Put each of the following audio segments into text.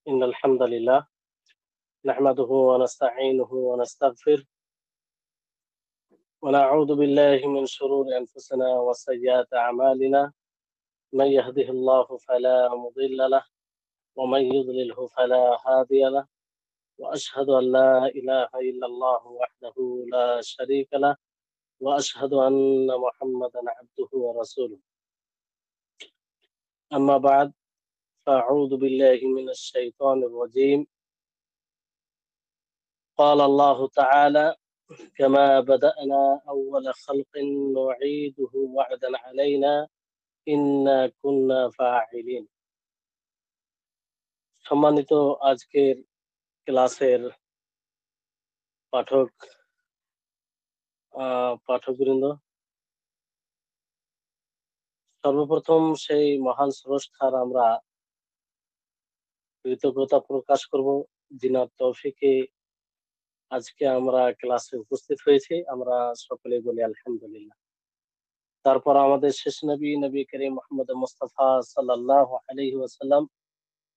إن الحمد لله نحمده ونستعينه ونستغفر ونعوذ بالله من شرور أنفسنا وسيئات أعمالنا من يهده الله فلا مضل له ومن يضلله فلا هادي له وأشهد أن لا إله إلا الله وحده لا شريك له وأشهد أن محمدا عبده ورسوله أما بعد فأعوذ بالله من الشيطان الرجيم قال الله تعالى كما بدأنا أول خلق نعيده وعدا علينا إنا كنا فاعلين সম্মানিত আজকের ক্লাসের পাঠকবৃন্দ, সর্বপ্রথম সেই মহান স্রষ্টার আমরা কৃতজ্ঞতা প্রকাশ করব, যিনার তৌফিকে আজকে আমরা ক্লাসে উপস্থিত হয়েছি। আমরা সকলে বলি আলহামদুলিল্লাহ। তারপর আমাদের শেষ নবী করিম মুহাম্মদ মুস্তাফা সাল্লাল্লাহু আলাইহি ওয়াসাল্লাম,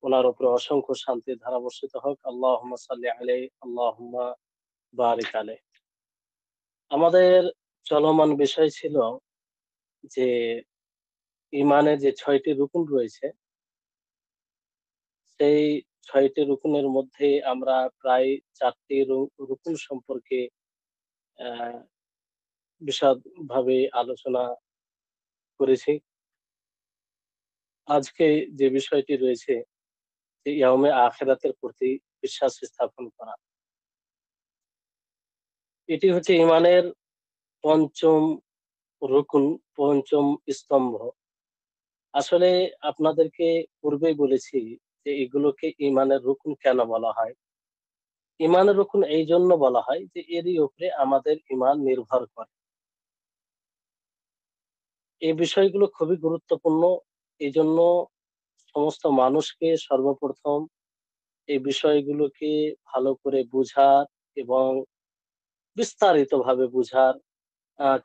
ওনার উপরে অসংখ্য শান্তির ধারা বর্ষিত হোক। আল্লাহুম্মা সাল্লি আলাইহি আল্লাহুম্মা বারিক আলাইহি। আমাদের চলমান বিষয় ছিল যে ইমানের যে 6টি রুকুন রয়েছে, সেই 6টি রুকুনের মধ্যে আমরা প্রায় 4টি রুকুন সম্পর্কে বিশদভাবে আলোচনা করেছি। আজকে যে বিষয়টি রয়েছে যে ইয়াউমে আখিরাতের প্রতি বিশ্বাস স্থাপন করা, এটি হচ্ছে ইমানের পঞ্চম রুকুন, পঞ্চম স্তম্ভ। আসলে আপনাদেরকে পূর্বেই বলেছি যে এগুলোকে ইমানের রুকুন কেন বলা হয়। ইমানের রুকুন এই জন্য বলা হয় যে এরই উপরে আমাদের ইমান নির্ভর করে। এই বিষয়গুলো খুবই গুরুত্বপূর্ণ, এই জন্য সমস্ত মানুষকে সর্বপ্রথম এই বিষয়গুলোকে ভালো করে বোঝার এবং বিস্তারিতভাবে বোঝার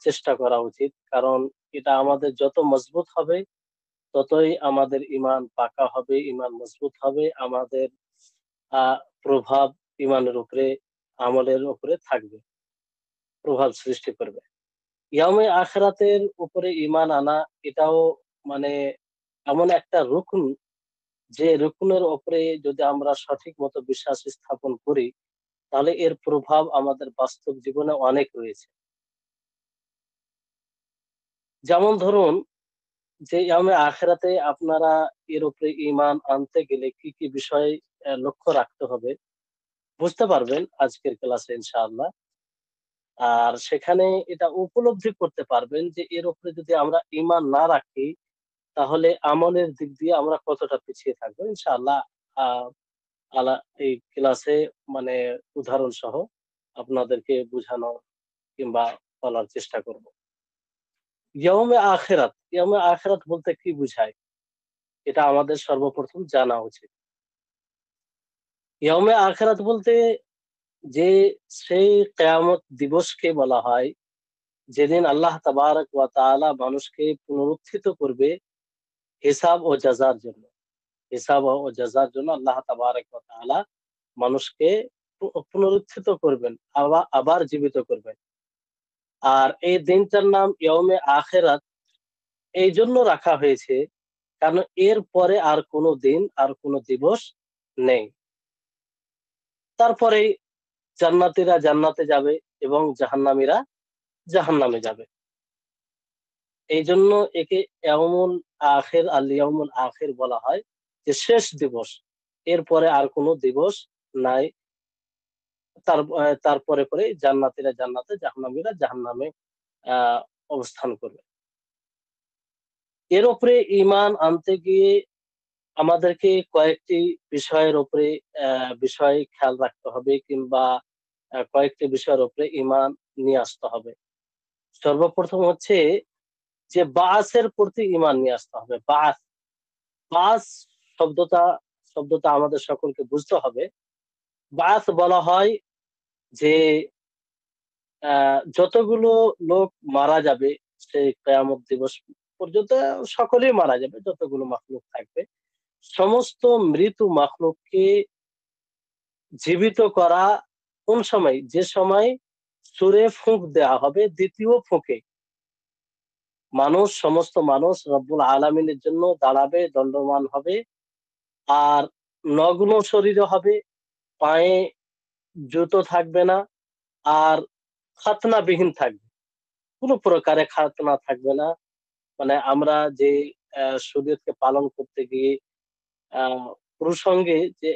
চেষ্টা করা উচিত। কারণ এটা আমাদের যত মজবুত হবে ততই আমাদের ইমান পাকা হবে, ইমান মজবুত হবে, আমাদের প্রভাব ইমানের উপরে, আমলের উপরে থাকবে, প্রভাব সৃষ্টি করবে। ইয়াউমে আখিরাতের উপরে ইমান আনা এটাও মানে এমন একটা রুকন, যে রুকনের উপরে যদি আমরা সঠিক মতো বিশ্বাস স্থাপন করি তাহলে এর প্রভাব আমাদের বাস্তব জীবনে অনেক রয়েছে। যেমন ধরুন যে ইয়াউমে আখিরাতে আপনারা এর উপরে ঈমান আনতে গেলে কি কি বিষয় লক্ষ্য রাখতে হবে বুঝতে পারবেন আজকের ক্লাসে ইনশাআল্লাহ। আর সেখানে এটা উপলব্ধি করতে পারবেন যে এর উপরে যদি আমরা ঈমান না রাখি তাহলে আমলের দিক দিয়ে আমরা কতটা পিছিয়ে থাকবো ইনশাআল্লাহ। আহ আলা এই ক্লাসে মানে উদাহরণ সহ আপনাদেরকে বোঝানো কিংবা বলার চেষ্টা করব। ইয়াউমে আখিরাত বলতে কি বুঝায় এটা আমাদের সর্বপ্রথম জানা উচিত। ইয়াউমে আখিরাত বলতে যে সেই কিয়ামত দিবসকে বলা হয় যেদিন আল্লাহ তাবারক ওয়া তাআলা মানুষকে পুনরুত্থিত করবে হিসাব ও জাযার জন্য। হিসাব ও জাযার জন্য আল্লাহ তাবারক ওয়া তাআলা মানুষকে পুনরুত্থিত করবেন, আবার জীবিত করবেন। আর এই দিনটার নাম ইয়াউমে আখিরাত এই জন্য রাখা হয়েছে কারণ এর পরে আর কোনো দিন আর কোনো দিবস নেই। তারপরে জান্নাতীরা জান্নাতে যাবে এবং জাহান্নামীরা জাহান্নামে যাবে। এই জন্য একে ইয়াউমুল আখির বলা হয়, যে শেষ দিবস, এরপরে আর কোনো দিবস নাই। তারপরে পরে জান্নাতীরা জান্নাতে, জাহান্নামীরা জাহান্নামে অবস্থান করবে। এর উপরে ঈমান আনতে গিয়ে আমাদেরকে কয়েকটি বিষয়ের উপরে বিষয় খেয়াল রাখতে হবে কিংবা কয়েকটি বিষয়ের উপরে ঈমান নিয়ে আসতে হবে। সর্বপ্রথম হচ্ছে যে বাসের প্রতি ঈমান নিয়ে আসতে হবে। বাস বাস শব্দটা শব্দটা আমাদের সকলকে বুঝতে হবে। বাস বলা হয় যে যতগুলো লোক মারা যাবে সেই কিয়ামত দিবস পর্যন্ত সকলেই মারা যাবে, যতগুলো মাখলুক থাকবে সমস্ত মৃত মাখলুককে জীবিত করা কোন সময়? যে সময় সূরে ফুঁক দেওয়া হবে দ্বিতীয় ফুঁকে। সমস্ত মানুষ রব্বুল আলামিনের জন্য দাঁড়াবে, দণ্ডমান হবে, আর নগ্ন শরীরে হবে, পায়ে জুতো থাকবে না, আর খাতনাবিহীন থাকবে, কোনো প্রকারে খাতনা থাকবে না। মানে আমরা যে শরীয়তকে পালন করতে গিয়ে আহ প্রসঙ্গে যে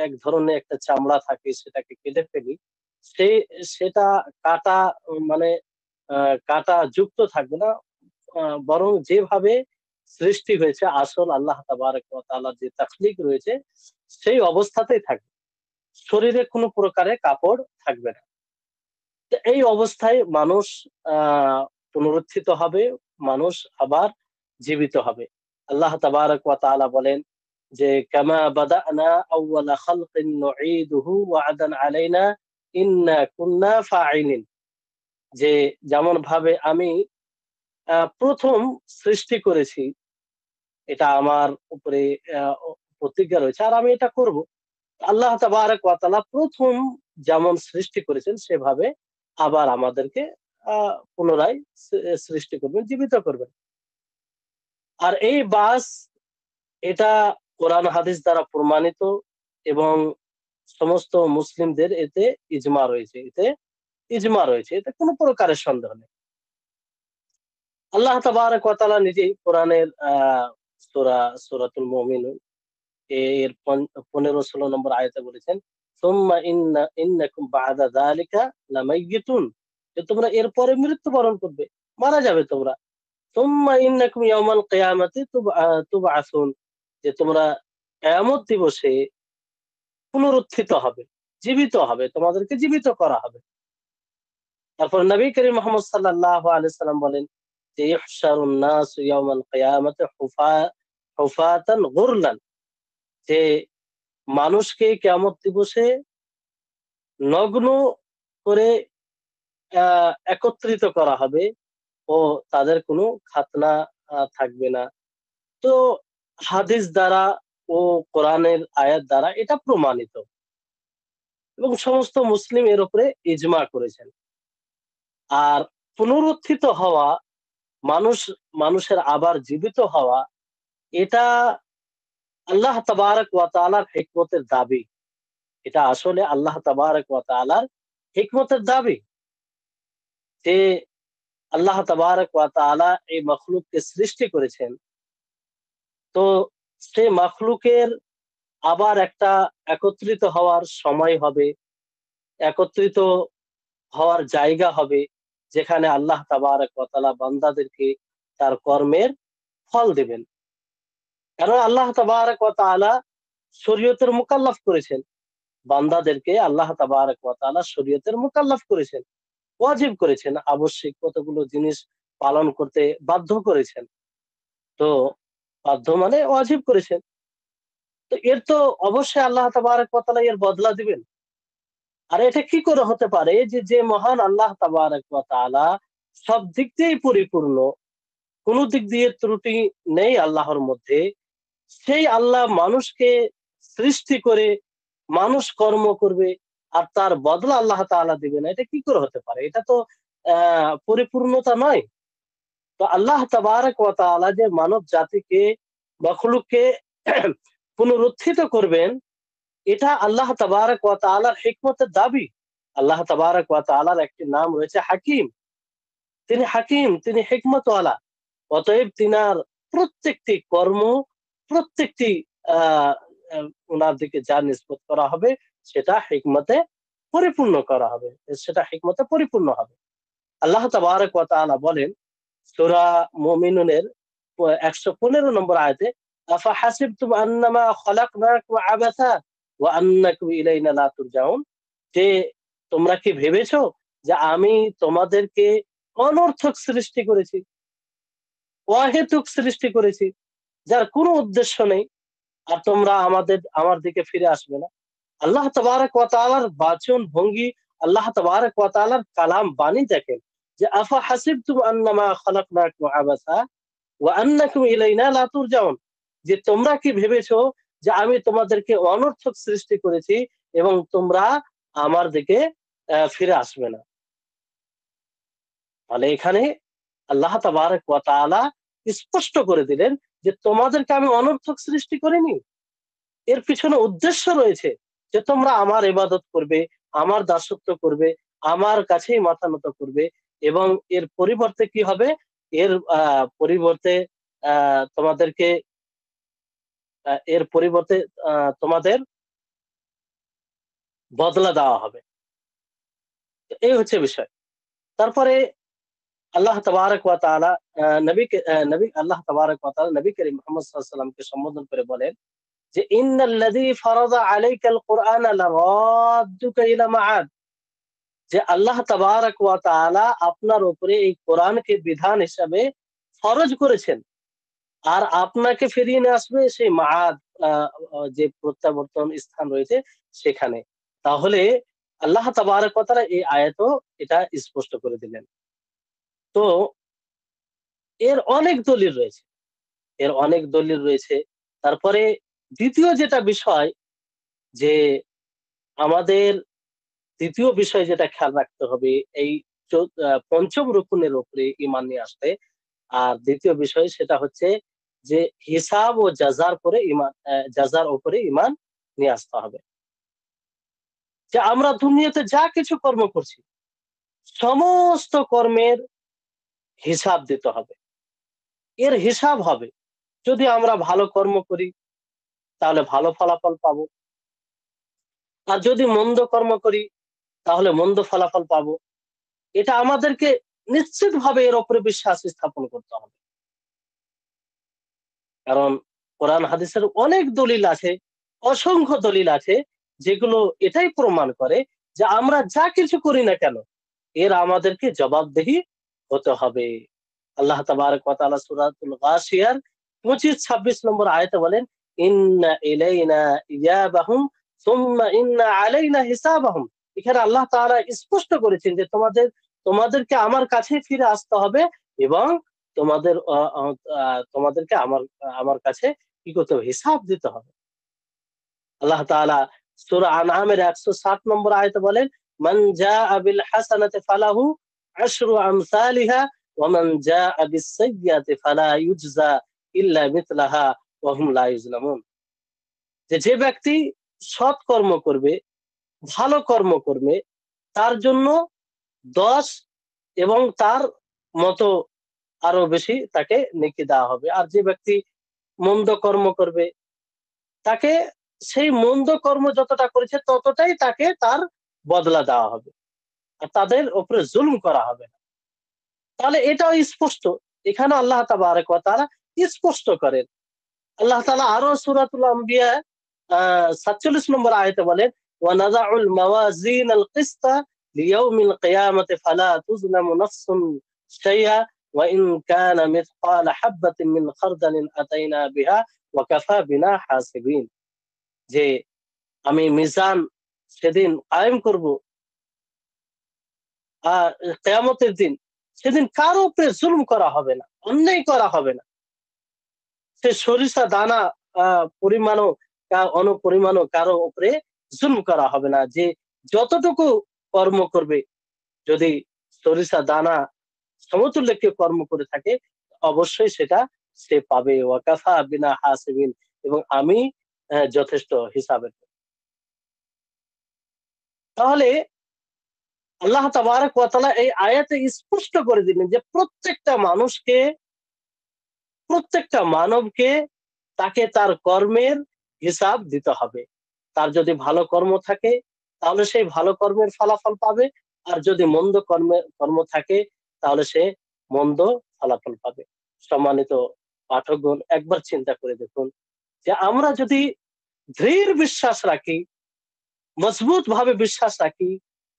এক ধরনের একটা চামড়া থাকে সেটাকে কেটে ফেলি, সে সেটা কাটা, মানে কাটা যুক্ত থাকবে না, বরং যেভাবে সৃষ্টি হয়েছে আসল আল্লাহ তাবারক ওয়া তাআলার যে তাখলিক রয়েছে সেই অবস্থাতেই থাকবে, শরীরে কোনো প্রকারে কাপড় থাকবে না। তো এই অবস্থায় মানুষ পুনরুত্থিত হবে, মানুষ আবার জীবিত হবে। আল্লাহ তাবারক ওয়া তাআলা বলেন যে কামা বাদানা আউওয়ালা খালকিন নুঈদুহু ওয়া'দান আলাইনা ইন্না কুন্না ফাঈলিন, যে যেমন ভাবে আমি প্রথম সৃষ্টি করেছি, এটা আমার উপরে আহ, প্রতিজ্ঞা রয়েছে আর আমি এটা করব। আল্লাহ তাবারক ওয়া তাআলা প্রথম যেমন সৃষ্টি করেছেন সেভাবে আবার আমাদেরকে পুনরায় সৃষ্টি করবেন, জীবিত করবেন। আর এই বাস, এটা কোরআন হাদিস দ্বারা প্রমাণিত, এবং সমস্ত মুসলিমদের এতে ইজমা রয়েছে, এতে কোনো প্রকারের সন্দেহ নেই। আল্লাহ তাবারক ওয়া তাআলা নিজেই কোরআনের সূরাতুল মুমিনুন এর 15-16 নম্বর আয়াতে বলেছেন, সুম্মা ইন্নাকুম বা'দা যালিকা লামাইয়িতুন, যে তোমরা এরপরে মৃত্যুবরণ করবে, মারা যাবে তোমরা। সুম্মা ইন্নাকুম ইয়াওমাল কিয়ামাতি তুবআসুন, যে তোমরা কিয়ামত দিবসে পুনরুত্থিত হবে, জীবিত হবে, তোমাদেরকে জীবিত করা হবে। তারপর নবী করিম মুহাম্মদ সাল্লাল্লাহু আলাইহি সাল্লাম বলেন যে ইহশারুন নাস ইয়াওমাল কিয়ামাতি হুফাতান গুরলান, যে মানুষকে কিয়ামত দিবসে নগ্ন করে একত্রিত করা হবে, ও তাদের কোনো খাতনা থাকবে না। তো হাদিস দ্বারা ও কোরআনের আয়াত দ্বারা এটা প্রমাণিত, এবং সমস্ত মুসলিম এর উপরে ইজমা করেছেন। আর পুনরুত্থিত হওয়া, মানুষের আবার জীবিত হওয়া, এটা আল্লাহ তাবারক ওয়া তাআলার হিকমতের দাবি। এটা আসলে আল্লাহ তাবারক ওয়া তাআলার হিকমতের দাবি, যে আল্লাহ তাবারক ওয়া তাআলা এই মখলুককে সৃষ্টি করেছেন। তো সে মখলুকের আবার একটা একত্রিত হওয়ার সময় হবে, একত্রিত হওয়ার জায়গা হবে, যেখানে আল্লাহ তাবারক ওয়া তাআলা বান্দাদেরকে তার কর্মের ফল দেবেন। কারণ আল্লাহ তাবারক ওয়া তাআলা শরীয়তের মুকাল্লাফ করেছেন বান্দাদেরকে, আল্লাহ তাবারক ওয়া তাআলা শরীয়তের মুকাল্লাফ করেছেন, ওয়াজিব করেছেন, আবশ্যিক কতগুলো জিনিস পালন করতে বাধ্য করেছেন। তো বাধ্য মানে ওয়াজিব করেছেন, তো এর তো অবশ্যই আল্লাহ তাবারক ওয়া তাআলা এর বদলা দিবেন। আর এটা কি করে হতে পারে যে যে মহান আল্লাহ তাবারক ওয়া তাআলা সব দিক দিয়েই পরিপূর্ণ, কোনো দিক দিয়ে ত্রুটি নেই আল্লাহর মধ্যে, সেই আল্লাহ মানুষকে সৃষ্টি করে মানুষ কর্ম করবে আর তার বদলা আল্লাহ তাআলা দিবে না? এটা কি করে হতে পারে? এটা তো পরিপূর্ণতা নয়। তো আল্লাহ তাবারক ওয়া তাআলা যে মানব জাতিকে, মখলুককে পুনরুত্থিত করবেন, এটা আল্লাহ তাবারক ওয়া তাআলার হিকমতের দাবি। আল্লাহ তাবারক ওয়া তাআলার একটি নাম রয়েছে হাকিম। তিনি হাকিম, তিনি হিকমতওয়ালা। অতএব তিনার প্রত্যেকটি কর্ম, প্রত্যেকটি আহ ওনার দিকে যা নিসবত করা হবে সেটা হিকমতে পরিপূর্ণ করা হবে, সেটা হিকমতে পরিপূর্ণ হবে। আল্লাহ তাবারক ওয়া তাআলা বলেন সূরা মুমিনুনের 115 নম্বর আয়াতে, আফা হাসিবতুম আন্নামা খলাকনাকুম আবাসা ওয়া আন্নাকুম ইলাইনা লা তুরজাউন, যে তোমরা কি ভেবেছো যে আমি তোমাদেরকে অনর্থক সৃষ্টি করেছি, অহেতুক সৃষ্টি করেছি, যার কোনো উদ্দেশ্য নেই, আর তোমরা আমার দিকে ফিরে আসবে না? আল্লাহ তাবারক ওয়া তাআলার বাচন ভঙ্গি, আল্লাহ তাবারক ওয়া তাআলার কালাম বাণী দেখেন, যে আফা হাসিবতুম আন্নামা খলাকনাকুম আবাসা ওয়া আন্নাকুম ইলাইনা লা তুরজাউন, যে তোমরা কি ভেবেছো যে আমি তোমাদেরকে অনর্থক সৃষ্টি করেছি এবং তোমরা আমার দিকে ফিরে আসবে না। তাহলে এখানে আল্লাহ তাবারক ওয়া তাআলা স্পষ্ট করে দিলেন যে তোমাদেরকে আমি অনর্থক সৃষ্টি করিনি, এর পিছনে উদ্দেশ্য রয়েছে যে তোমরা আমার ইবাদত করবে, আমার দাসত্ব করবে, আমার কাছেই মাথা নত করবে, এবং এর পরিবর্তে কি হবে? এর পরিবর্তে তোমাদেরকে এর পরিবর্তে তোমাদের বদলা দেওয়া হবে। এই হচ্ছে বিষয়। তারপরে আল্লাহ তাবারক ওয়া তাআলা নবী আল্লাহ তাবারক ওয়া তাআলা নবী করিম মুহাম্মদ সাল্লাল্লাহু আলাইহি ওয়াসাল্লামকে সম্বোধন করে বলেন যে ইন্নাল্লাযী ফারাদা আলাইকাল কুরআনা লারাদ্দুকা ইলা মাআদ, যে আল্লাহ তাবারক ওয়া তাআলা আপনার উপরে এই কোরআনকে বিধান হিসাবে ফরজ করেছেন, আর আপনাকে ফিরিয়ে নিয়ে আসবে সেই মাআদ, যে প্রত্যাবর্তন স্থান রয়েছে সেখানে। তাহলে আল্লাহ তাবারক ওয়া তাআলা এই আয়াতও এটা স্পষ্ট করে দিলেন। তো এর অনেক দলিল রয়েছে, এর অনেক দলিল রয়েছে। তারপরে দ্বিতীয় যেটা বিষয়, যে আমাদের দ্বিতীয় বিষয় যেটা খেয়াল রাখতে হবে এই পঞ্চম রুকুনের উপরে ঈমান নিয়ে আসতে। আর দ্বিতীয় বিষয় সেটা হচ্ছে যে হিসাব ও জাযার পরে ঈমান, জাযার উপরে ঈমান নিয়ে আসতে হবে। যে আমরা দুনিয়াতে যা কিছু কর্ম করছি সমস্ত কর্মের হিসাব দিতে হবে, এর হিসাব হবে। যদি আমরা ভালো কর্ম করি তাহলে ভালো ফলাফল পাবো, আর যদি মন্দ কর্ম করি তাহলে মন্দ ফলাফল পাবো। এটা আমাদেরকে নিশ্চিতভাবে এর উপরে বিশ্বাস স্থাপন করতে হবে। কারণ কোরআন হাদিসের অনেক দলিল আছে, অসংখ্য দলিল আছে, যেগুলো এটাই প্রমাণ করে যে আমরা যা কিছু করি না কেন এর আমাদেরকে জবাবদিহি হতে হবে। আল্লাহ তাবারক ওয়া তাআলা সূরাতুল গাশিয়ার 25-26 নম্বর আয়াতে বলেন ইন্না ইলাইনা ইয়াবাহুম সুম্মা ইন্না আলাইনা হিসাবাহুম। এখানে আল্লাহ তাআলা স্পষ্ট করেছেন যে তোমাদেরকে আমার কাছে ফিরে আসতে হবে এবং তোমাদেরকে আমার কাছে কি করতে হবে? হিসাব দিতে হবে। আল্লাহ তাআলা সূরা আনআমের 160 নম্বর আয়াতে বলেন মান জাআ বিল হাসানাতি ফালাহু আশরু আমসালিহা ওয়া মান জাআ বিস সাইয়্যাতি ফালা ইউজজা ইল্লা মিথলাহা ওয়া হুম লা ইউজলামুন। যে ব্যক্তি সৎ কর্ম করবে, ভালো কর্ম করবে, তার জন্য 10 এবং তার মতো আরো বেশি তাকে নেকি দেওয়া হবে। আর যে ব্যক্তি মন্দ কর্ম করবে তাকে সেই মন্দ কর্ম যতটা করেছে ততটাই তাকে তার বদলা দেওয়া হবে, আর তাদের উপরে জুলুম করা হবে না। তাহলে এটাও স্পষ্ট, এখানে আল্লাহ তাবারক ওয়া তাআলা স্পষ্ট করেন। আল্লাহ তাআলা আরো সূরাতুল আম্বিয়া 47 নম্বর আয়াতে বলেন ওয়া নাযাউল মাওয়াজিনাল কিসতা লিয়াউমিল কিয়ামাতি ফালা তুযলামু নাফসুন শাইআ ওয়া ইন কানা মিসকালা হাববাতিন মিন খারদালিন আতাইনা বিহা ওয়া কাফা বিনা হাসিবিন। যে আমি মিজান সেদিন কায়েম করব, আর কিয়ামতের দিন সেদিন কারো উপরে জুলুম করা হবে না, অন্যায় করা হবে না। সে সরিষা দানা পরিমাণও অনুপরিমাণও কারো উপরে জুলুম করা হবে না। যে যতটুকু কর্ম করবে, যদি সরিষা দানা সমতুল্য কেউ কর্ম করে থাকে অবশ্যই সেটা সে পাবে। ওয়াকাফা বিনা হাসিবিন, এবং আমি যথেষ্ট হিসাবের। তাহলে আল্লাহ তাবারক ওয়া তাআলা এই আয়াতে স্পষ্ট করে দিলেন যে প্রত্যেকটা মানবকে তাকে তার কর্মের হিসাব দিতে হবে। তার যদি ভালো কর্ম থাকে তাহলে সেই ভালো কর্মের ফলাফল পাবে, আর যদি মন্দ কর্ম থাকে তাহলে সে মন্দ ফলাফল পাবে। সম্মানিত পাঠকগণ, একবার চিন্তা করে দেখুন যে আমরা যদি দৃঢ় বিশ্বাস রাখি, মজবুত ভাবে বিশ্বাস রাখি,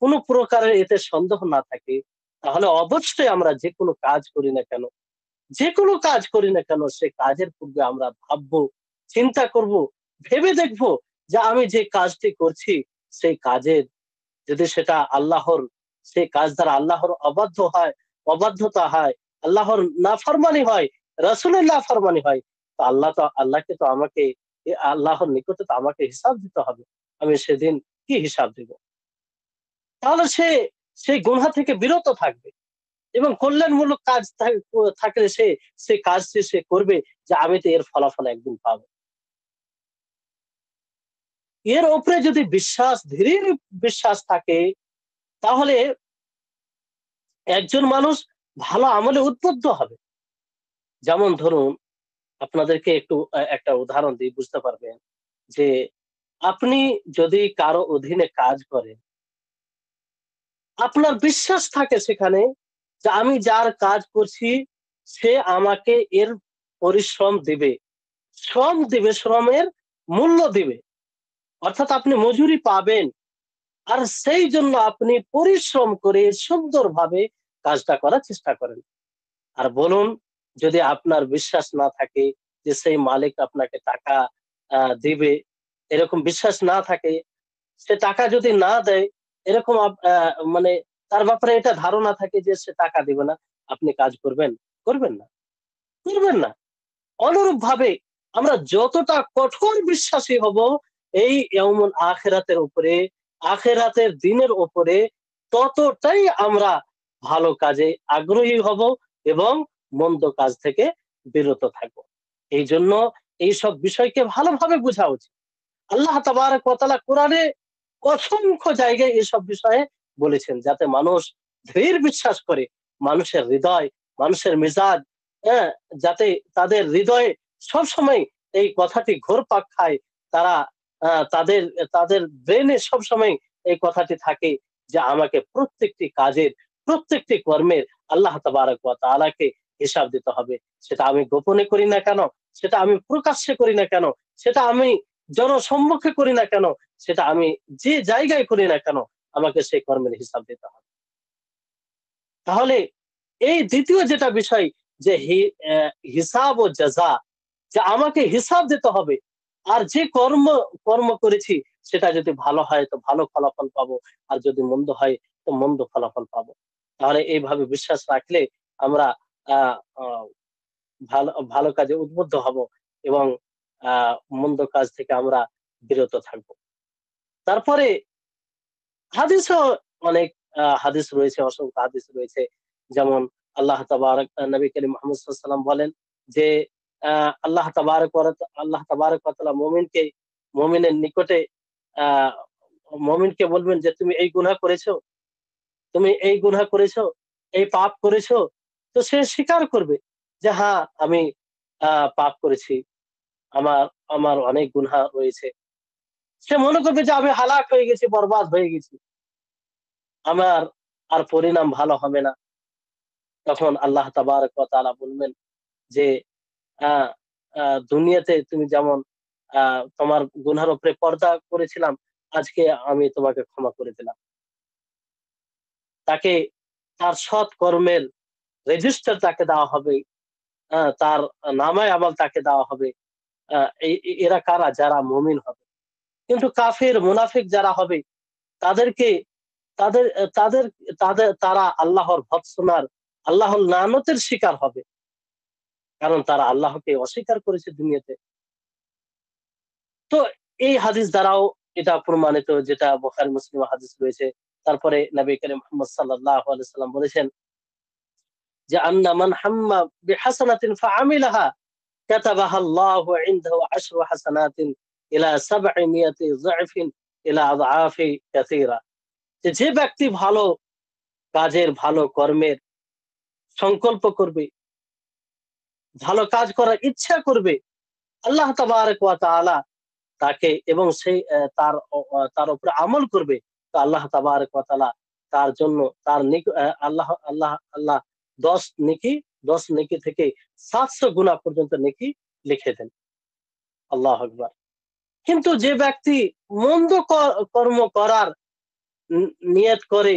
কোনো প্রকারের এতে সন্দেহ না থাকে, তাহলে অবশ্যই আমরা যে কোনো কাজ করি না কেন, সে কাজের পূর্বে আমরা ভাববো, চিন্তা করব, ভেবে দেখব যে আমি যে কাজটি করছি সেই কাজের যদি সেটা আল্লাহর, সেই কাজ দ্বারা আল্লাহর অবাধ্যতা হয়, আল্লাহর নাফরমানি হয়, রাসূলের নাফরমানি হয়, তো আল্লাহকে তো আমাকে আল্লাহর নিকটে তো আমাকে হিসাব দিতে হবে, আমি সেদিন কি হিসাব দিব? তাহলে সে সেই গুনাহ থেকে বিরত থাকবে এবং কল্যাণমূলক কাজ থাকলে সে সে কাজটি সে করবে, যে আমি তো এর ফলাফল একদিন পাবো। এর উপরে যদি বিশ্বাস, দৃঢ় বিশ্বাস থাকে, তাহলে একজন মানুষ ভালো আমলে উদ্বুদ্ধ হবে। যেমন ধরুন, আপনাদেরকে একটু একটা উদাহরণ দিই, বুঝতে পারবেন যে আপনি যদি কারো অধীনে কাজ করেন, আপনার বিশ্বাস থাকে সেখানে যে আমি যার কাজ করছি সে আমাকে এর পরিশ্রম দিবে, শ্রম দিবে, শ্রমের মূল্য দিবে, অর্থাৎ আপনি মজুরি পাবেন। আর সেই জন্য আপনি পরিশ্রম করে সুন্দরভাবে কাজটা করার চেষ্টা করেন। আর বলুন, যদি আপনার বিশ্বাস না থাকে যে সেই মালিক আপনাকে টাকা দিবে, এরকম বিশ্বাস না থাকে, সে টাকা যদি না দেয়, এরকম মানে তার ব্যাপারে এটা ধারণা থাকে যে সে টাকা দিবে না, আপনি কাজ করবেন? করবেন না, করবেন না। অনুরূপ ভাবে আমরা যতটা কঠোর বিশ্বাসী হব এই ইয়াউমুল আখিরাতের উপরে, আখিরাতের দিনের উপরে, ততটাই আমরা ভালো কাজে আগ্রহী হব এবং মন্দ কাজ থেকে বিরত থাকব। এই জন্য এইসব বিষয়কে ভালোভাবে বোঝা উচিত। আল্লাহ তাবারক ওয়া তাআলা কোরআনে অসংখ্য জায়গায় এসব বিষয়ে বলেছেন, যাতে মানুষ দৃঢ় বিশ্বাস করে, মানুষের হৃদয়, মানুষের মেজাজ, হ্যাঁ, যাতে তাদের হৃদয়ে সবসময় এই কথাটি ঘুরপাক খায়। তারা তাদের তাদের ব্রেনে সবসময় এই কথাটি থাকে যে আমাকে প্রত্যেকটি কাজের, প্রত্যেকটি কর্মের আল্লাহ তাবারক ওয়া তাআলাকে হিসাব দিতে হবে। সেটা আমি গোপনে করি না কেন, সেটা আমি প্রকাশ্যে করি না কেন, সেটা আমি জনসম্মুখে করি না কেন, সেটা আমি যে জায়গায় করি না কেন, আমাকে সেই কর্মের হিসাব দিতে হবে। তাহলে এই দ্বিতীয় যেটা বিষয়, যে হিসাব ও জাযা, যে আমাকে হিসাব দিতে হবে। আর যে কর্ম করেছি সেটা যদি ভালো হয় তো ভালো ফলাফল পাবো, আর যদি মন্দ হয় তো মন্দ ফলাফল পাবো। তাহলে এইভাবে বিশ্বাস রাখলে আমরা আহ আহ ভালো ভালো কাজে উদ্বুদ্ধ হব এবং মন্দ কাজ থেকে আমরা বিরত থাকবো। তারপরে হাদিসও অনেক হাদিস রয়েছে, অসংখ্য হাদিস রয়েছে। যেমন আল্লাহ তাবারক নবী করিম মুহাম্মদ সাল্লাল্লাহু আলাইহি ওয়াসাল্লাম বলেন যে আল্লাহ তাবারক ওয়া তাআলা মুমিনের নিকটে আহ মুমিনকে বলবেন যে তুমি এই গুনাহ করেছো, তুমি এই গুনাহ করেছো, এই পাপ করেছো। তো সে স্বীকার করবে যে হ্যাঁ, আমি পাপ করেছি, আমার আমার অনেক গুনাহ রয়েছে। সে মনে করবে যে আমি হালাক হয়ে গেছি, বরবাদ হয়ে গেছি, আমার আর পরিণাম ভালো হবে না। তখন আল্লাহ তাবারক ওয়া তাআলা বলবেন যে আহ দুনিয়াতে তুমি যেমন তোমার গুনহার উপরে পর্দা করেছিলাম, আজকে আমি তোমাকে ক্ষমা করে দিলাম। তাকে তার সৎ কর্মের রেজিস্টার তাকে দেওয়া হবে, তার নামায় আমল তাকে দেওয়া হবে। এরা কারা? যারা মুমিন হবে। কিন্তু কাফির মুনাফিক যারা হবে, তাদেরকে তাদের তাদের তাদের তারা আল্লাহর ভৎসনার, আল্লাহর লানতের শিকার হবে, কারণ তারা আল্লাহকে অস্বীকার করেছে দুনিয়াতে। তো এই হাদিস দ্বারাও এটা প্রমাণিত, যেটা বুখারী মুসলিম হাদিস রয়েছে। তারপরে নবী করিম মুহাম্মদ সাল্লাল্লাহু আলাইহি সাল্লাম বলেছেন যে আন্না মান হাম্মা বিহাসানাতিন ফাআমিলাহা কাতাবাহা আল্লাহু ইনদাহু আশরু হাসানাতিন ইলা 700 যায়ফিন ইলা আযআফি কাসীরা। যে ব্যক্তি ভালো কাজের, ভালো কর্মের সংকল্প করবে, ভালো কাজ করার ইচ্ছা করবে, আল্লাহ তাবারক ওয়া তাআলা তাকে, এবং সেই তার উপরে আমল করবে, তো আল্লাহ তাবারক ওয়া তাআলা তার জন্য তার আল্লাহ আল্লাহ আল্লাহ 10 নেকি 10 নেকি থেকে 700 গুনাহ পর্যন্ত নেকি লিখে দেন। আল্লাহু আকবার। কিন্তু যে ব্যক্তি মন্দ কর্ম করার নিয়ত করে,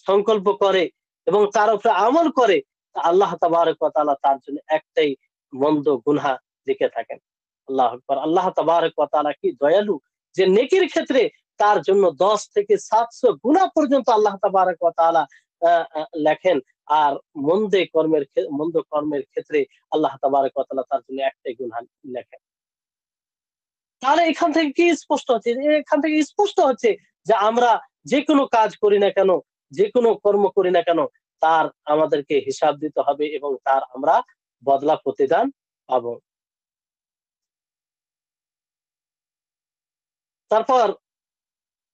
সংকল্প করে এবং তার উপরে আমল করে, তা আল্লাহ তাবারক ওয়া তাআলা তার জন্য একটাই মন্দ গুনাহ লিখে থাকেন। আল্লাহু আকবার। আল্লাহ তাবারক ওয়া তাআলা কি দয়ালু, যে নেকির ক্ষেত্রে তার জন্য 10 থেকে 700 গুনাহ পর্যন্ত আল্লাহ তাবারক ওয়া তাআলা লেখেন। আর মন্দ কর্মের ক্ষেত্রে আল্লাহ তাবারক ওয়া তাআলা তার জন্য একটাই গুনাহ লেখেন। তাহলে এখান থেকে কি স্পষ্ট হচ্ছে? এখান থেকে স্পষ্ট হচ্ছে যে আমরা যে কোনো কাজ করি না কেন, যে কোনো কর্ম করি না কেন, তার আমাদেরকে হিসাব দিতে হবে এবং তার আমরা বদলা প্রতিদান পাবো। তারপর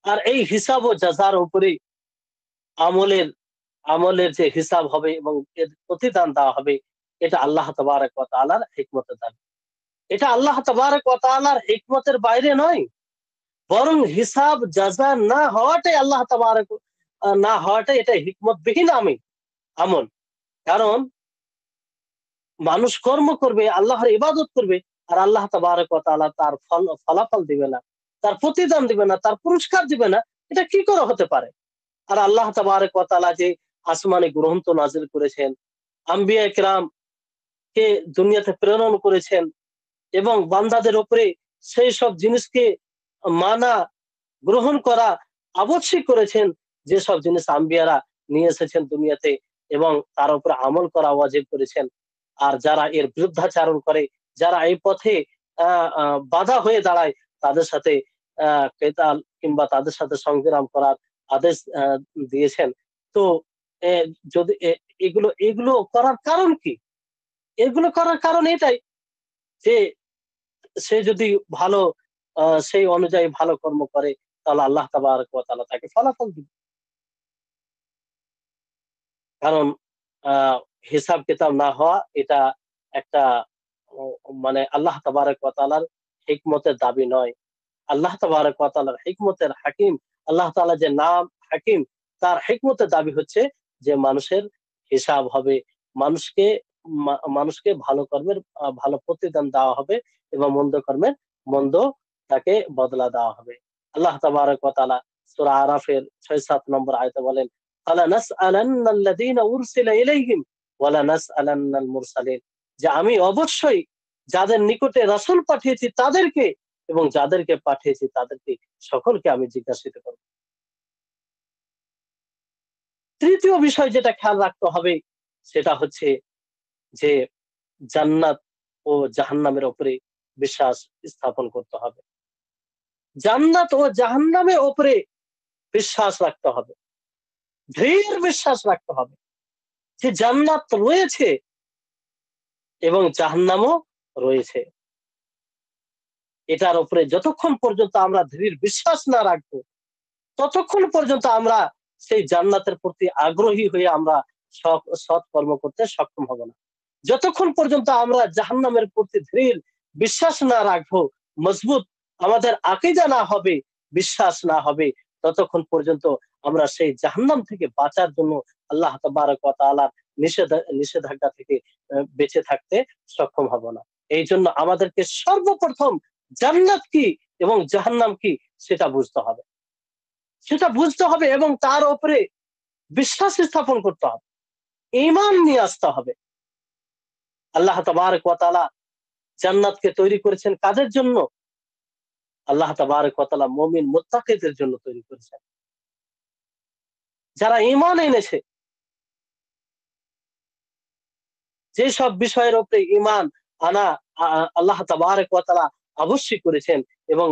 আর এই হিসাব ও জাযার উপরে আমলের আমলের যে হিসাব হবে এবং এর প্রতিদান দেওয়া হবে, এটা আল্লাহ তাবারক ওয়া তাআলার হিকমতের দান। এটা আল্লাহ তাবারক ওয়া তাআলার হিকমতের বাইরে নয়, বরং হিসাব জাযা না হওয়াটাই আল্লাহ তাবারক না হওয়াটাই এটা হিকমতবিহীন আমল। কারণ মানুষ কর্ম করবে, আল্লাহর ইবাদত করবে, আর আল্লাহ তাবারক ওয়া তাআলা তার ফলাফল দিবে না, তার প্রতিদান দিবে না, তার পুরস্কার দিবে না। এটা কি করে হতে পারে? আর আল্লাহ তাবারক ওয়া তাআলা যে আসমানে গ্রন্থ নাজিল করেছেন, আম্বিয়া কিরাম কে দুনিয়াতে প্রেরণ করেছেন এবং বান্দাদের উপরে সেই সব জিনিসকে মানা, গ্রহণ করা আবশ্যক করেছেন, যেসব জিনিস আম্বিয়ারা নিয়ে এসেছেন দুনিয়াতে, এবং তার উপরে আমল করা ওয়াজিব করেছেন। আর যারা এর বিরুদ্ধাচারণ করে, যারা এই পথে বাধা হয়ে দাঁড়ায়, তাদের সাথে কেতাল কিংবা তাদের সাথে সংগ্রাম করার আদেশ দিয়েছেন। তো এ যদি এগুলো এগুলো করার কারণ কি? এগুলো করার কারণ এটাই যে সে যদি ভালো সেই অনুযায়ী ভালো কর্ম করে, তাহলে আল্লাহ তাবারক ওয়া তাআলা তাকে ফলাফল দিবে। কারণ আহ হিসাব কিতাব না হওয়া এটা একটা ও মানে আল্লাহ তাবারক ওয়া তাআলার হিকমতের দাবি নয়। আল্লাহ তাবারক ওয়া তাআলার হিকমতের হাকিম, আল্লাহ তাআলা যে নাম হাকিম, তার হিকমতের দাবি হচ্ছে যে মানুষের হিসাব হবে, মানুষকে মানুষকে ভালো কর্মের ভালো প্রতিদান দেওয়া হবে এবং মন্দ কর্মের মন্দ তাকে বদলা দেওয়া হবে। আল্লাহ তাবারক ওয়া তাআলা সূরা আরাফের ৬-৭ নম্বর আয়াতে বলেন, ফালা নাসআলান্নাল্লাযীনা উরসিলা ইলাইহিম ওয়ালা নাসআলান্নাল মুরসালিন, যে আমি অবশ্যই যাদের নিকটে রাসূল পাঠিয়েছি তাদেরকে এবং যাদেরকে পাঠিয়েছি তাদেরকে সকলকে আমি জিজ্ঞাসিত করব। তৃতীয় বিষয় যেটা খেয়াল রাখতে হবে সেটা হচ্ছে যে জান্নাত ও জাহান্নামের উপরে বিশ্বাস স্থাপন করতে হবে। জান্নাত ও জাহান্নামের উপরে বিশ্বাস রাখতে হবে, দৃঢ় বিশ্বাস রাখতে হবে যে জান্নাত রয়েছে এবং জাহান্নামও রয়েছে। এটার উপরে যতক্ষণ পর্যন্ত আমরা দৃঢ় বিশ্বাস না রাখবো, ততক্ষণ পর্যন্ত আমরা সেই জান্নাতের প্রতি আগ্রহী হয়ে আমরা সৎ কর্ম করতে সক্ষম হব না। যতক্ষণ পর্যন্ত আমরা জাহান্নামের প্রতি দৃঢ় বিশ্বাস না রাখবো, মজবুত আমাদের আকীদা না হবে, বিশ্বাস না হবে, ততক্ষণ পর্যন্ত আমরা সেই জাহান্নাম থেকে বাঁচার জন্য আল্লাহ তাবারক ওয়া তাআলার নিষেধাজ্ঞা থেকে বেঁচে থাকতে সক্ষম হব না। এই জন্য আমাদেরকে সর্বপ্রথম জান্নাত কি এবং জাহান্নাম কি সেটা বুঝতে হবে, সেটা বুঝতে হবে এবং তার উপরে বিশ্বাস স্থাপন করতে হবে, ঈমান নিয়ে আসতে হবে। আল্লাহ তাবারক ওয়া তাআলা জান্নাতকে তৈরি করেছেন কাদের জন্য? আল্লাহ তাবারক ওয়া তাআলা মুমিন মুত্তাকিদের জন্য তৈরি করেছেন, যারা ঈমান এনেছে, যে সব বিষয়ের উপরে ঈমান আনা আল্লাহ তাবারক ওয়া তাআলা আবশ্যক করেছেন, এবং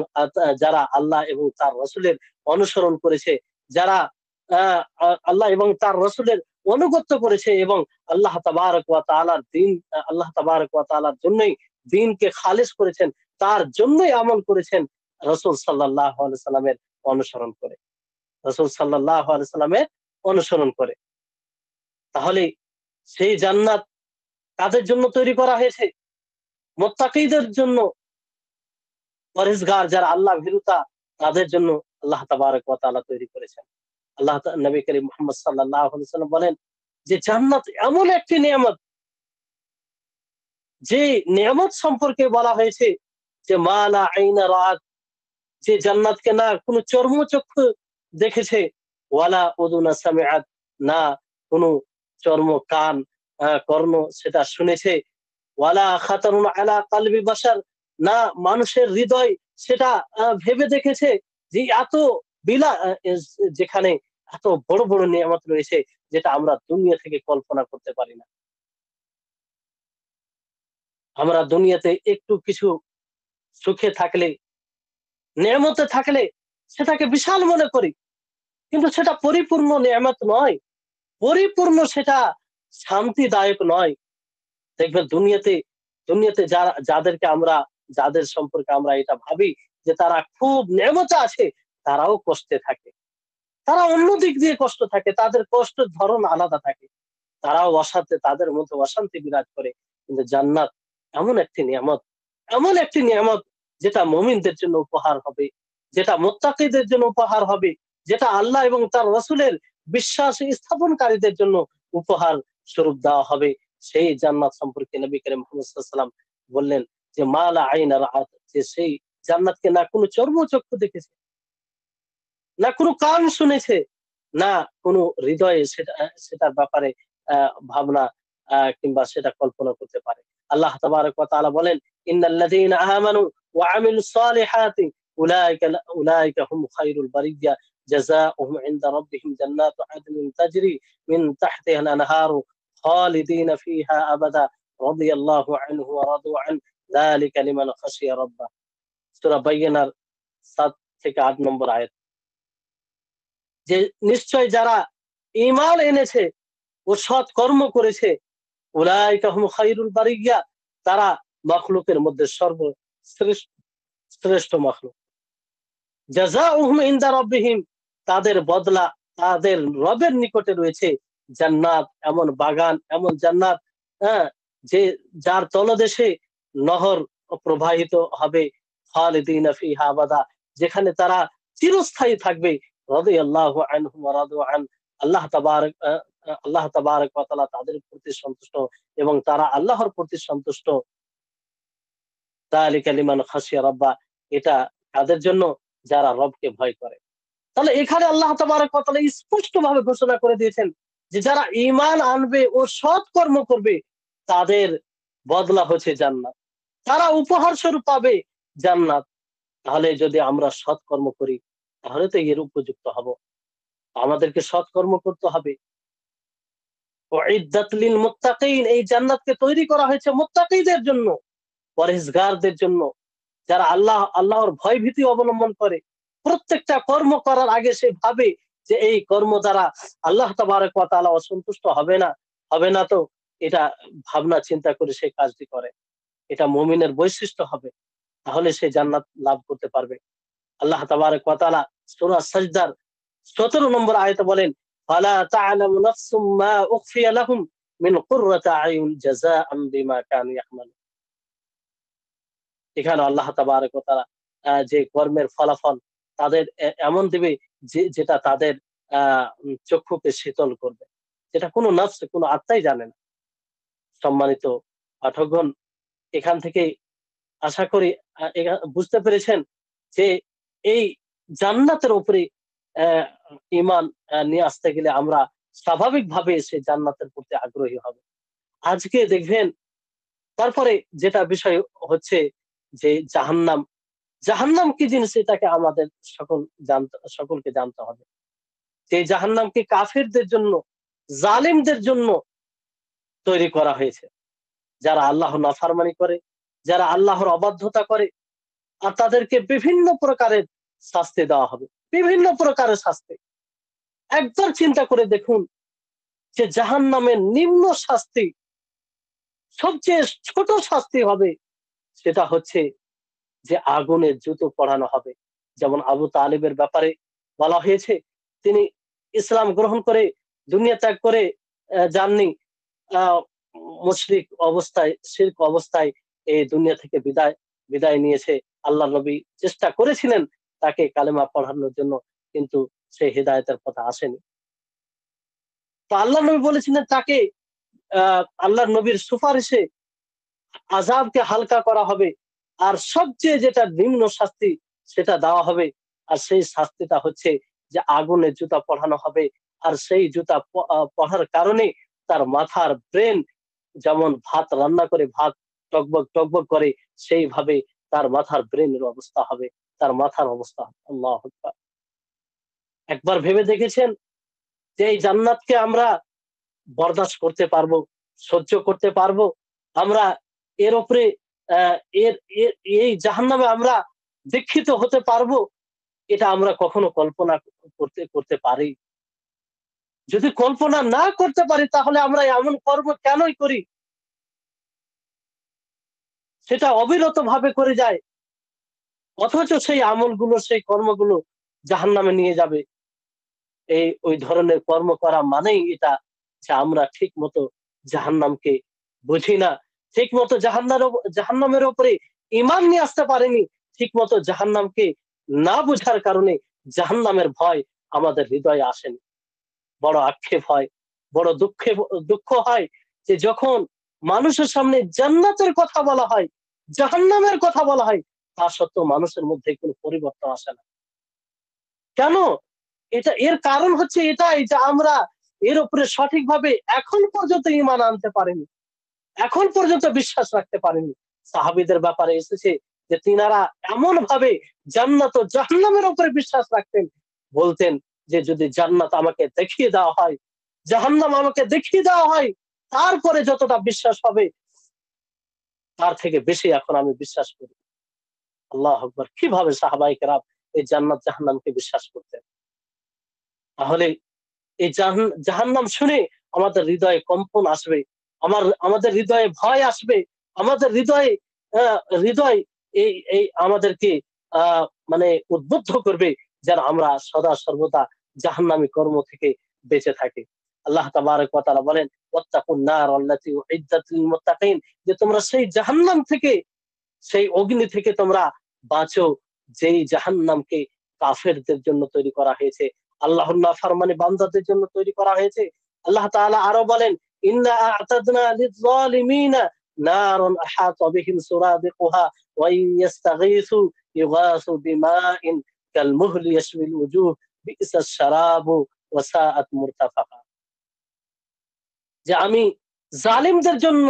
যারা আল্লাহ এবং তার রাসূলের অনুসরণ করেছে, যারা আল্লাহ এবং তার রাসূলের অনুগত্য করেছে এবং আল্লাহ তাবারক ওয়া তাআলার দ্বীন, আল্লাহ তাবারক ওয়া তাআলার জন্যই দ্বীনকে খালিস করেছেন, তার জন্যই আমল করেছেন, রাসূল সাল্লাল্লাহু আলাইহি সাল্লামের অনুসরণ করে, রাসূল সাল্লাল্লাহু আলাইহি সাল্লামের অনুসরণ করে। তাহলে সেই জান্নাত কাদের জন্য তৈরি করা হয়েছে? মুত্তাকিদের জন্য, পরহেজগার যারা আল্লাহ ভীরুতা, তাদের জন্য আল্লাহ তাবারক ওয়া তাআলা তৈরি করেছেন। নবী করিম মুহাম্মদ সাল্লাল্লাহু আলাইহি ওয়াসাল্লাম বলেন যে জান্নাত এমন একটি নিয়ামত, যে নিয়ামত সম্পর্কে বলা হয়েছে যে মা লা আইনা রাআত, যে জান্নাতকে না কোনো চর্মচক্ষু দেখেছে, ওয়ালা উযুনা সামিআত, না কোনো চর্ম কান কর্ণ সেটা শুনেছে, ওয়ালা খাতারুন আলা কালবি বাশার, না মানুষের হৃদয় সেটা ভেবে দেখেছে যে এত যেখানে এত বড় বড় নিয়ামত রয়েছে, যেটা আমরা দুনিয়া থেকে কল্পনা করতে পারি না। আমরা দুনিয়াতে একটু কিছু সুখে থাকলে নেয়ামতে থাকলে সেটাকে বিশাল মনে করি, কিন্তু সেটা পরিপূর্ণ নেয়ামত নয়, পরিপূর্ণ সেটা শান্তিদায়ক নয়। দেখবেন দুনিয়াতে দুনিয়াতে যারা যাদেরকে আমরা যাদের সম্পর্কে আমরা এটা ভাবি যে তারা খুব নেয়ামতে আছে, তারাও কষ্টে থাকে, তারা অন্য দিক দিয়ে কষ্ট থাকে, তাদের কষ্টের ধরন আলাদা থাকে, তারাও অশান্তি, তাদের মধ্যে অশান্তি বিরাজ করে। কিন্তু জান্নাত এমন একটি নিয়ামত, এমন একটি নিয়ামত যেটা মুমিনদের জন্য উপহার হবে, যেটা মুত্তাকিদের জন্য উপহার হবে, যেটা আল্লাহ এবং তার রাসূলের বিশ্বাস স্থাপনকারীদের জন্য উপহার স্বরূপ দেওয়া হবে। সেই জান্নাত সম্পর্কে নবী করিম মুহাম্মদ সাল্লাল্লাহু আলাইহি ওয়াসাল্লাম বললেন যে মা লা আইনা রাআত, যে সেই জান্নাতকে না কোনো চর্মচক্ষু দেখেছে, না কোনো কান শুনেছে, না কোনো হৃদয়ে সেটার ব্যাপারে ভাবনা কিংবা সেটা কল্পনা করতে পারে। আল্লাহ তাবারক ওয়া তাআলা বলেন, ইন্নাল্লাযীনা আমানু ওয়া আমিলুস সালিহাতি উলাইকা হুম খায়রুল বারিয়্যা জাযাউহুম ইনদা রাব্বিহিম জান্নাতু আদনিন তাজরি মিন তাহতিহা আল-আনহারু খালিদিনা ফিহা আবাদা রাদিয়াল্লাহু আনহু ওয়া রাদু আন যালিকা লিমান খাশিয়া রাব্বাহ। সূরা বাইয়িনার ৭ থেকে ৮ নম্বর আয়াত। যে নিশ্চয় যারা ঈমান এনেছে ও সৎ কর্ম করেছে, উলাইকা হুম খায়রুল বারিয়্যা, তারা মাখলুকের মধ্যে সর্বশ্রেষ্ঠ শ্রেষ্ঠ মাখলুক। জাযাউহুম ইনদা রাব্বিহিম, তাদের বদলা তাদের রবের নিকটে রয়েছে জান্নাত, এমন বাগান, এমন জান্নাত, হ্যাঁ, যে যার তলদেশে নহর প্রবাহিত হবে, খালিদিনা ফিহা আবাদা, যেখানে তারা চিরস্থায়ী থাকবে। রাদিয়াল্লাহু আনহুম ওয়া রাদু আন, আল্লাহ তাবারক আল্লাহ তাবারক ওয়া তাআলা তাদের প্রতি সন্তুষ্ট এবং তারা আল্লাহর প্রতি সন্তুষ্ট। যালিকা লিমান খাশিয়া রাব্বা, এটা তাদের জন্য যারা রবকে ভয় করে। তাহলে এখানে আল্লাহ তাবারক ওয়া তাআলা স্পষ্টভাবে ঘোষণা করে দিয়েছেন যে যারা ঈমান আনবে ও সৎ কর্ম করবে, তাদের বদলা হচ্ছে জান্নাত, তারা উপহার স্বরূপ পাবে জান্নাত। তাহলে যদি আমরা সৎকর্ম করি, তাহলে তো এর উপযুক্ত হব। আমাদেরকে সৎকর্ম করতে হবে। উইদ্দাত লিল মুত্তাকিন, এই জান্নাতকে তৈরি করা হয়েছে মুত্তাকিদের জন্য, পরহেজগারদের জন্য, যারা আল্লাহর ভয় ভীতি অবলম্বন করে। প্রত্যেকটা কর্ম করার আগে সে ভাবে যে এই কর্ম দ্বারা আল্লাহ তাবারক ওয়া তাআলা অসন্তুষ্ট হবে না তো, এটা ভাবনা চিন্তা করে সে কাজটি করে। এটা মুমিনের বৈশিষ্ট্য হবে, তাহলে সে জান্নাত লাভ করতে পারবে। আল্লাহ তাবারক ওয়া তাআলা সূরা সাজদার ১৭ নম্বর আয়াতে বলেন, ফালা তা'লামু নাফসুম মা উখফিয়া লাহুম মিন কুররাতি আয়ুন জাযাআম বিমা কানু ইয়া'মালুন। এখানে আল্লাহ তাবারক ওয়া তাআলা যে কর্মের ফলাফল তাদের এমন দিবে যেটা তাদের চক্ষুকে শীতল করবে, যেটা কোনো নফস, কোনো আত্মাই জানে না। সম্মানিত পাঠকগণ, এখান থেকে আশা করি বুঝতে পেরেছেন যে এই জান্নাতের উপরে আহ, ঈমান নিয়ে আসতে গেলে আমরা স্বাভাবিকভাবে সে জান্নাতের প্রতি আগ্রহী হব। আজকে দেখবেন, তারপরে যেটা বিষয় হচ্ছে যে জাহান্নাম, জাহান্নাম কি জিনিস এটাকে আমাদের সকলকে জানতে হবে। যে জাহান্নামকে কাফিরদের জন্য, জালিমদের জন্য তৈরি করা হয়েছে, যারা আল্লাহ নাফরমানি করে, যারা আল্লাহর অবাধ্যতা করে, আর তাদেরকে বিভিন্ন প্রকারের শাস্তি দেওয়া হবে, বিভিন্ন প্রকারের শাস্তি। একবার চিন্তা করে দেখুন যে জাহান্নামের নিম্ন শাস্তি, সবচেয়ে ছোট শাস্তি হবে, সেটা হচ্ছে যে আগুনের জুতো পড়ানো হবে। যেমন আবু তালিবের ব্যাপারে বলা হয়েছে, তিনি ইসলাম গ্রহণ করে দুনিয়া ত্যাগ করে যাননি, আহ মুশরিক অবস্থায়, শিরক অবস্থায় এই দুনিয়া থেকে বিদায় বিদায় নিয়েছে। আল্লাহ নবী চেষ্টা করেছিলেন তাকে কালেমা পড়ানোর জন্য, কিন্তু সে হেদায়েতের পথে আসেনি। তো আল্লাহ নবী বলেছিলেন তাকে আল্লাহ নবীর সুপারিশে আযাবকে হালকা করা হবে, আর সবচেয়ে যেটা নিম্ন শাস্তি সেটা দেওয়া হবে। আর সেই শাস্তিটা হচ্ছে যে আগুনের জুতা পড়ানো হবে। আর সেই জুতা পড়ার কারণে তার মাথার ব্রেন, যেমন ভাত রান্না করে ভাত টকবক টকবক করে, সেইভাবে তার মাথার ব্রেনের অবস্থা হবে, তার মাথার অবস্থা হবে। আল্লাহু আকবার। একবার ভেবে দেখেছেন যে এই জান্নাতকে আমরা বরদাস্ত করতে পারবো, সহ্য করতে পারবো? আমরা এর উপরে আহ, এর এর- এই জাহান্নামে আমরা দীক্ষিত হতে পারবো, এটা আমরা কখনো কল্পনা করতে পারি? যদি কল্পনা না করতে পারি, তাহলে আমরা এমন কর্ম কেনই করি? সেটা অবিরত ভাবে করে যায়, অথচ সেই আমলগুলো, সেই কর্মগুলো জাহান্নামে নিয়ে যাবে। ওই ধরনের কর্ম করা মানেই এটা যে আমরা ঠিক মতো জাহান্নামকে বুঝি না, ঠিক মতো জাহান্নামের উপরে ঈমান নিয়ে আসতে পারেনি, ঠিক মতো জাহান্নামকে না বুঝার কারণে জাহান্নামের ভয় আমাদের হৃদয়ে আসেনি। বড় আক্ষেপ হয়, বড় দুঃখ হয় যে যখন মানুষের সামনে জান্নাতের কথা বলা হয়, জাহান্নামের কথা বলা হয়, তা সত্ত্বেও মানুষের মধ্যে কোনো পরিবর্তন আসে না। কেন? এর কারণ হচ্ছে এটাই যে আমরা এর উপরে সঠিকভাবে এখন পর্যন্ত ঈমান আনতে পারিনি, এখন পর্যন্ত বিশ্বাস রাখতে পারেনি। সাহাবীদের ব্যাপারে এসেছে যে তিনারা এমন ভাবে জান্নাত ও জাহান্নামের উপরে বিশ্বাস রাখতেন, বলতেন যে যদি জান্নাত আমাকে দেখিয়ে দেওয়া হয়, জাহান্নাম আমাকে দেখিয়ে দেওয়া হয়, তারপরে যতটা বিশ্বাস হবে তার থেকে বেশি এখন আমি বিশ্বাস করি। আল্লাহু আকবার! কিভাবে সাহাবায়ে কেরাম এই জান্নাত জাহান্নামকে বিশ্বাস করতেন? তাহলে এই জাহান্নাম শুনে আমাদের হৃদয়ে কম্পন আসবে, আমাদের হৃদয়ে ভয় আসবে, আমাদের হৃদয় এই এই আমাদেরকে আহ মানে উদ্বুদ্ধ করবে যেন আমরা সদা সর্বদা জাহান্নামী কর্ম থেকে বেঁচে থাকি। আল্লাহ তাবারক ওয়া তাআলা বলেন, ওয়াত্তাকুন নার আল্লাতী উইদ্দাত লিল মুত্তাকিন, যে তোমরা সেই জাহান্নাম থেকে, সেই অগ্নি থেকে তোমরা বাঁচো, যেই জাহান্নামকে কাফেরদের জন্য তৈরি করা হয়েছে, আল্লাহর নাফরমানি বান্দাদের জন্য তৈরি করা হয়েছে। আল্লাহ তাআলা আরো বলেন, ইন্না আ'তাদনা লিয-যালিমিনা নারান আহাতা বিহিম সুরাদিকুহা ওয়া ইয়াস্তাগীসু ইউগাসু বিমাইন কাল-মুহলি ইয়াশবিল উজুহ বি'সাশ শারাবু ওয়া সাআত মুরতাফাকা। যে আমি জালিমদের জন্য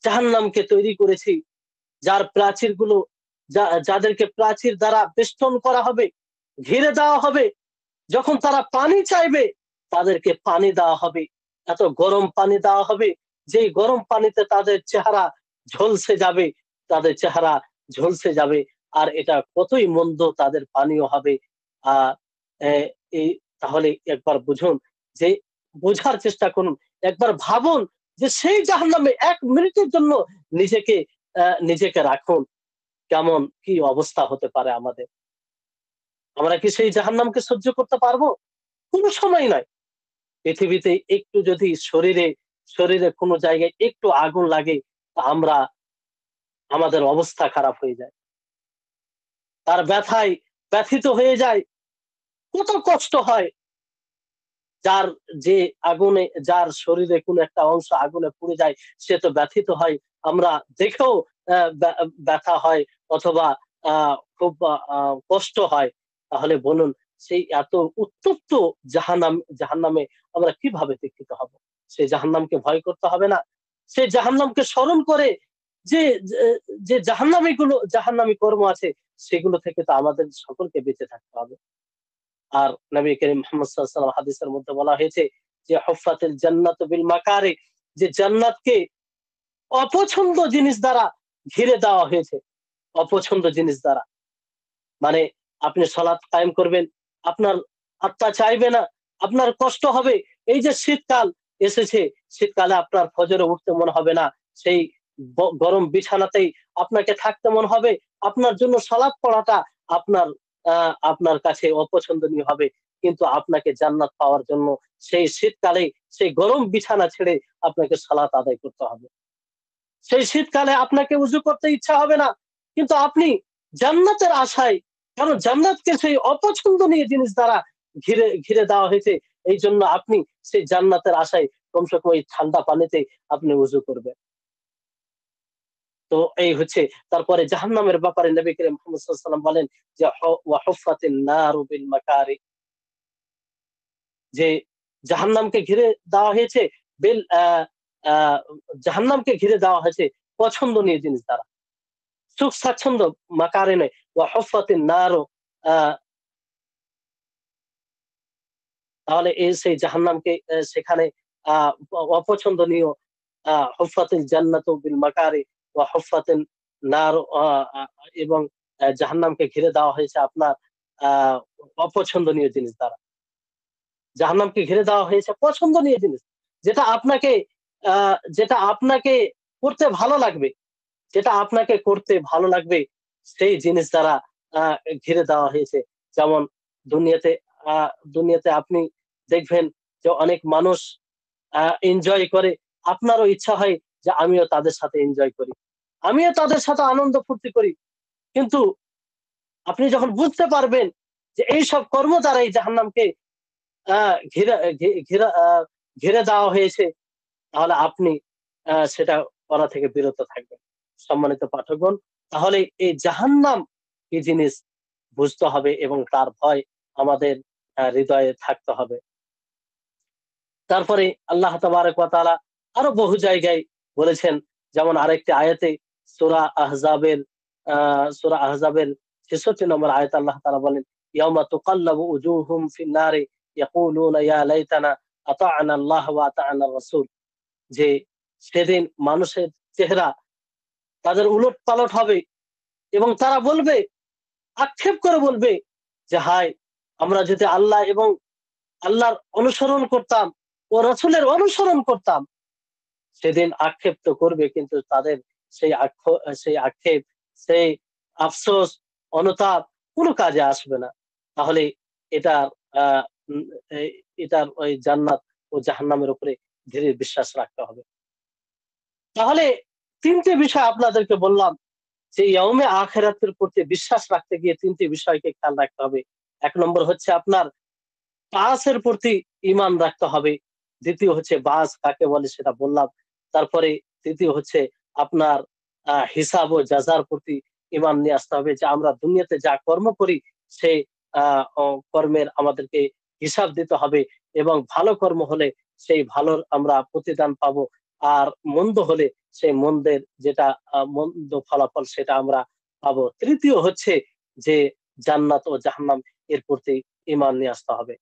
জাহান্নামকে তৈরি করেছি, যার প্রাচীরগুলো, যাদেরকে প্রাচীর দ্বারা বেষ্টন করা হবে, ঘিরে দেওয়া হবে, যখন তারা পানি চাইবে তাদেরকে পানি দেওয়া হবে, এত গরম পানি দেওয়া হবে, যেই গরম পানিতে তাদের চেহারা ঝলসে যাবে, তাদের চেহারা ঝলসে যাবে। আর এটা কতই মন্দ তাদের পানীয় হবে। আহ এই তাহলে একবার বুঝুন, যে বোঝার চেষ্টা করুন, একবার ভাবুন যে সেই জাহান্নামে এক মিনিটের জন্য নিজেকে নিজেকে রাখুন, কেমন কি অবস্থা হতে পারে আমাদের। আমরা কি সেই জাহান্নামকে সহ্য করতে পারবো? কোনো সময় নয়। পৃথিবীতে একটু যদি শরীরে কোনো জায়গায় একটু আগুন লাগে, তা আমাদের অবস্থা খারাপ হয়ে যায়, তার ব্যথায় ব্যথিত হয়ে যায়, কত কষ্ট হয়। যার যে আগুনে, যার শরীরে কোনো একটা অংশ আগুনে পুড়ে যায়, সে তো ব্যথিত হয়, আমরা দেখেও ব্যথা হয়, অথবা খুব কষ্ট হয়। তাহলে বলুন, সেই এত উত্তপ্ত জাহান্নামে আমরা কিভাবে দীক্ষিত হব? সেই জাহান্নামকে ভয় করতে হবে না? সেই জাহান্নামকে স্মরণ করে যে যে জাহান্নামী কর্ম আছে, সেগুলো থেকে তো আমাদের সকলকে বেঁচে থাকতে হবে। আর নবী করিম মুহাম্মদ সাল্লাল্লাহু আলাইহি ওয়াসাল্লাম হাদিসের মধ্যে বলা হয়েছে যে হুফফাতিল জান্নাতু বিল মাকারি, যে জান্নাতকে অপছন্দ জিনিস দ্বারা ঘিরে দেওয়া হয়েছে, অপছন্দ জিনিস দ্বারা। মানে আপনি সালাত কায়েম করবেন, আপনার আত্মা চাইবে না, আপনার কষ্ট হবে। এই যে শীতকাল এসেছে, শীতকালে আপনার ফজরে উঠতে মন হবে না, সেই গরম বিছানাতেই আপনাকে থাকতে মন হবে, আপনার জন্য সালাত পড়াটা আপনার কাছে অপছন্দনীয় হবে। কিন্তু আপনাকে জান্নাত পাওয়ার জন্য সেই শীতকালে সেই গরম বিছানা ছেড়ে আপনাকে সালাত আদায় করতে হবে। সেই শীতকালে আপনাকে উজু করতে ইচ্ছা হবে না, কিন্তু আপনি জান্নাতের আশায়, কারণ জান্নাতকে সেই অপছন্দনীয় জিনিস দ্বারা ঘিরে দেওয়া হয়েছে, এই জন্য আপনি সেই জান্নাতের আশায় কমসে কম এই ঠান্ডা পানিতে আপনি উজু করবেন। তো এই হচ্ছে। তারপরে জাহান্নামের ব্যাপারে নবী করিম মুহাম্মদ সাল্লাল্লাহু আলাইহি ওয়াসাল্লাম বলেন যে ওয়া হুফফাতিন নারু বিল মাকারি, যে জাহান্নামকে ঘিরে দেওয়া হয়েছে বিল জাহান্নামকে ঘিরে দেওয়া হয়েছে পছন্দনীয় জিনিস দ্বারা, সুখ স্বাচ্ছন্দ্য মাকারে নয়। ওয়া হুফফাতিন নারু, তাহলে সেই জাহান্নামকে সেখানে আহ অপছন্দনীয়, হুফফাতিল জান্নাতু বিল মাকারি ওয়া হুফফাতিন নার, এবং জাহান্নামকে ঘিরে দেওয়া হয়েছে আপনার আহ অপছন্দনীয় জিনিস দ্বারা। জাহান্নামকে ঘিরে দেওয়া হয়েছে পছন্দনীয় জিনিস, যেটা আপনাকে যেটা আপনাকে করতে ভালো লাগবে, যেটা আপনাকে করতে ভালো লাগবে সেই জিনিস দ্বারা আহ ঘিরে দেওয়া হয়েছে। যেমন দুনিয়াতে দুনিয়াতে আপনি দেখবেন যে অনেক মানুষ এনজয় করে, আপনারও ইচ্ছা হয় যে আমিও তাদের সাথে এনজয় করি, আমিও তাদের সাথে আনন্দ ফুর্তি করি। কিন্তু আপনি যখন বুঝতে পারবেন যে এই সব কর্ম দ্বারাই জাহান্নামকে ঘিরে ঘিরে ঘিরে দেওয়া হয়েছে, তাহলে আপনি সেটা করা থেকে বিরত থাকবেন। সম্মানিত পাঠকগণ, তাহলে এই জাহান্নাম কি জিনিস বুঝতে হবে এবং তার ভয় আমাদের হৃদয়ে থাকতে হবে। তারপরে আল্লাহ তাবারক ওয়া তাআলা আরো বহু জায়গায় বলেছেন, যেমন আরেকটি আয়াতে সূরা আহজাবের ৬৬ নম্বর আয়াতে আল্লাহ তাআলা বলেন, ইয়াউমা তুকাল্লাবু উজুহুম ফিন নারি ইয়াকুলুনা ইয়া লাইতানা আতা'না আল্লাহ ওয়া আতা'না রাসূল। যে সেদিন মানুষের চেহারা তাদের উলট-পালট হবে এবং তারা বলবে, আক্ষেপ করে বলবে যে হায়, আমরা যদি আল্লাহ এবং আল্লাহর অনুসরণ করতাম ও রাসূলের অনুসরণ করতাম। সেদিন আক্ষেপ তো করবে, কিন্তু তাদের সেই আক্ষেপ, সেই আফসোস, অনুতাপ কোনো কাজে আসবে না। তাহলে এটা আহ উম, এটার ওই জান্নাত ও জাহান্নামের উপরে ধীরে বিশ্বাস রাখতে হবে। তাহলে তিনটে বিষয় আপনাদেরকে বললাম যে ইয়ৌমে আখিরাতের প্রতি বিশ্বাস রাখতে গিয়ে তিনটি বিষয়কে খেয়াল রাখতে হবে। এক নম্বর হচ্ছে আপনার বাসের প্রতি ঈমান রাখতে হবে। দ্বিতীয় হচ্ছে বাস কাকে বলে সেটা বললাম। তারপরে তৃতীয় হচ্ছে আপনার হিসাব ও জাযার প্রতি ঈমান নিয়ে আসতে হবে, যে আমরা দুনিয়াতে যা কর্ম করি সেই কর্মের আমাদেরকে হিসাব দিতে হবে, এবং ভালো কর্ম হলে সেই ভালোর আমরা প্রতিদান পাবো, আর মন্দ হলে সেই মন্দের যেটা মন্দ ফলাফল সেটা আমরা পাবো। তৃতীয় হচ্ছে যে জান্নাত ও জাহান্নাম, এর প্রতি ঈমান নিয়ে আসতে হবে।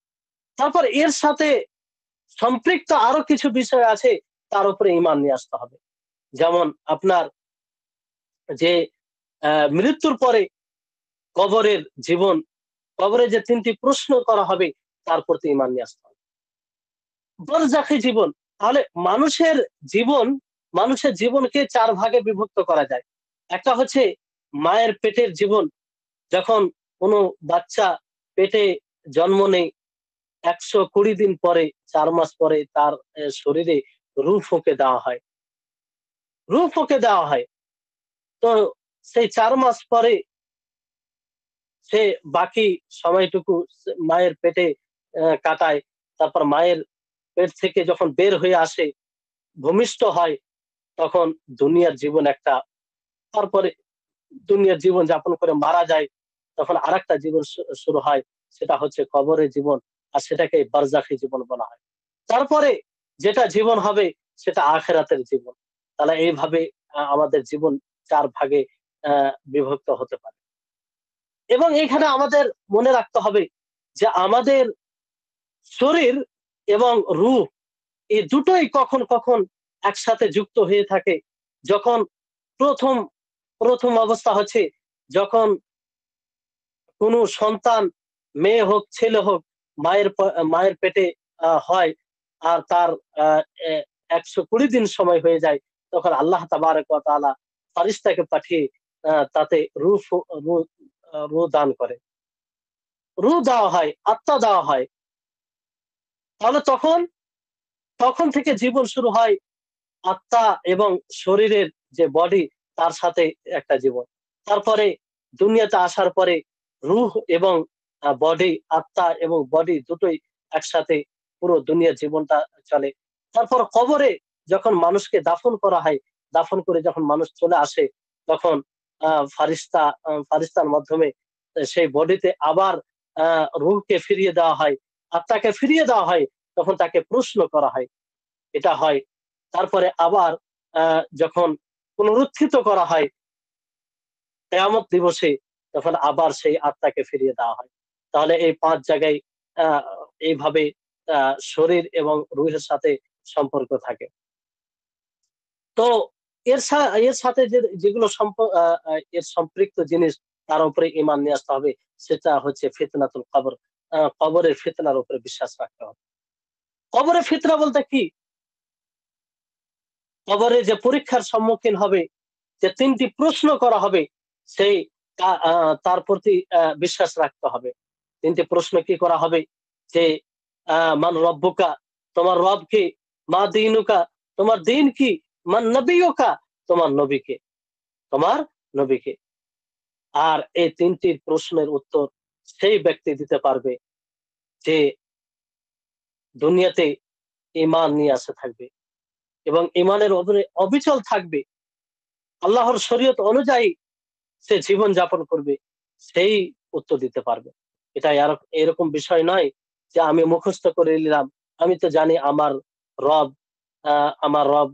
তারপর এর সাথে সম্পৃক্ত আরো কিছু বিষয় আছে, তার উপরে ঈমান নিয়ে আসতে হবে। যেমন আপনার যে মৃত্যুর পরে কবরের জীবন, কবরে যে তিনটি প্রশ্ন করা হবে তার প্রতি ঈমান নিয়ে আসতে হবে। বরজাখী জীবন, তাহলে জীবন মানুষের জীবনকে চার ভাগে বিভক্ত করা যায়। একটা হচ্ছে মায়ের পেটের জীবন, যখন কোনো বাচ্চা পেটে জন্ম নেয় ১২০ দিন পরে, ৪ মাস পরে তার শরীরে রূহ ফুঁকে দেওয়া হয়, রূহ ফুঁকে দেওয়া হয়। তো সেই ৪ মাস পরে সে বাকি সময়টুকু মায়ের পেটে কাটায়। তারপর মায়ের পেট থেকে যখন বের হয়ে আসে, ভূমিষ্ঠ হয়, তখন দুনিয়ার জীবন একটা, তারপরে দুনিয়ার জীবন যাপন করে মারা যায়, তখন আরেকটা জীবন শুরু হয়, সেটা হচ্ছে কবরের জীবন, আর সেটাকে বারজাখী জীবন বলা হয়। তারপরে যেটা জীবন হবে সেটা আখেরাতের জীবন। তাহলে এইভাবে আমাদের জীবন চার ভাগে বিভক্ত হতে পারে। এবং এখানে আমাদের মনে রাখতে হবে যে আমাদের শরীর এবং রূহ, এই দুটোই কখন কখন একসাথে যুক্ত হয়ে থাকে। যখন প্রথম প্রথম অবস্থা হচ্ছে, যখন কোনো সন্তান, মেয়ে হোক ছেলে হোক, মায়ের পেটে হয়, আর তার ১২০ দিন সময় হয়ে যায়, তখন আল্লাহ তাবারক ওয়া তাআলা ফারিস্তাকে পাঠিয়ে তাতে রূহ দান করে, রূহ দেওয়া হয়, আত্মা দেওয়া হয়। তাহলে তখন তখন থেকে জীবন শুরু হয়, আত্মা এবং শরীরের যে বডি, তার সাথে একটা জীবন। তারপরে দুনিয়াতে আসার পরে রূহ এবং বডি, আত্মা এবং বডি দুটোই একসাথে পুরো দুনিয়ার জীবনটা চলে। তারপর কবরে যখন মানুষকে দাফন করা হয়, দাফন করে যখন মানুষ চলে আসে, তখন ফারিস্তার মাধ্যমে সেই বডিতে আবার রূহকে ফিরিয়ে দেওয়া হয়, আত্মাকে ফিরিয়ে দেওয়া হয়, তখন তাকে প্রশ্ন করা হয়, এটা হয়। তারপরে আবার যখন পুনরুত্থিত করা হয় কিয়ামত দিবসে, তখন আবার সেই আত্মাকে ফিরিয়ে দেওয়া হয়। তাহলে এই ৫ জায়গায় আহ এইভাবে শরীর এবং রূহের সাথে সম্পর্ক থাকে। তো এর সাথে যেগুলো এর সম্পৃক্ত জিনিস, তার উপরে ঈমান নিয়ে আসতে হবে, সেটা হচ্ছে ফিতনাতুল কবর। কবরের ফিতনার উপরে বিশ্বাস রাখতে হবে। কবরের ফিতনা বলতে কি? কবরে যে পরীক্ষার সম্মুখীন হবে, যে ৩টি প্রশ্ন করা হবে, সেই তার প্রতি বিশ্বাস রাখতে হবে। ৩টি প্রশ্ন কি করা হবে? যে মান রব্বুকা, তোমার রব কি? মা দীনুকা, তোমার দিন কি? মান নবিয়ুকা, তোমার নবীকে, তোমার নবীকে। আর এই ৩টি প্রশ্নের উত্তর সেই ব্যক্তি দিতে পারবে যে দুনিয়াতে ঈমান নিয়ে আসে থাকবে এবং ঈমানের উপরে অবিচল থাকবে, আল্লাহর শরীয়ত অনুযায়ী সে জীবন যাপন করবে, সেই উত্তর দিতে পারবে। এটা এরকম বিষয় নয় যে আমি মুখস্থ করে নিলাম, আমি তো জানি রব আমার রব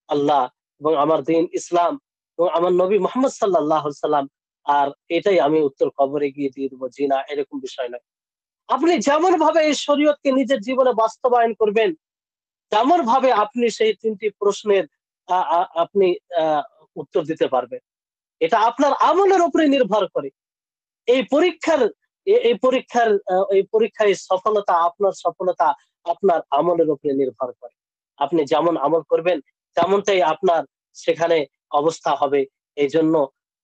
আল্লাহ এবং আমার দিন ইসলাম এবং আমার নবী মোহাম্মদ সাল্লাল্লাহু আলাইহি সাল্লাম, আর এটাই আমি উত্তর কবরে গিয়ে দিয়ে দেবো। জি না, এরকম বিষয় নয়। আপনি যেমন ভাবে এই শরীয়তকে নিজের জীবনে বাস্তবায়ন করবেন, তেমন ভাবে আপনি সেই ৩টি প্রশ্নের আপনি আহ উত্তর দিতে পারবেন। এটা আপনার আমলের উপরে নির্ভর করে। এই পরীক্ষার এই পরীক্ষায় সফলতা, আপনার সফলতা আপনার আমলের উপরে নির্ভর করে। আপনি যেমন আমল করবেন তেমনটাই আপনার সেখানে অবস্থা হবে। এই জন্য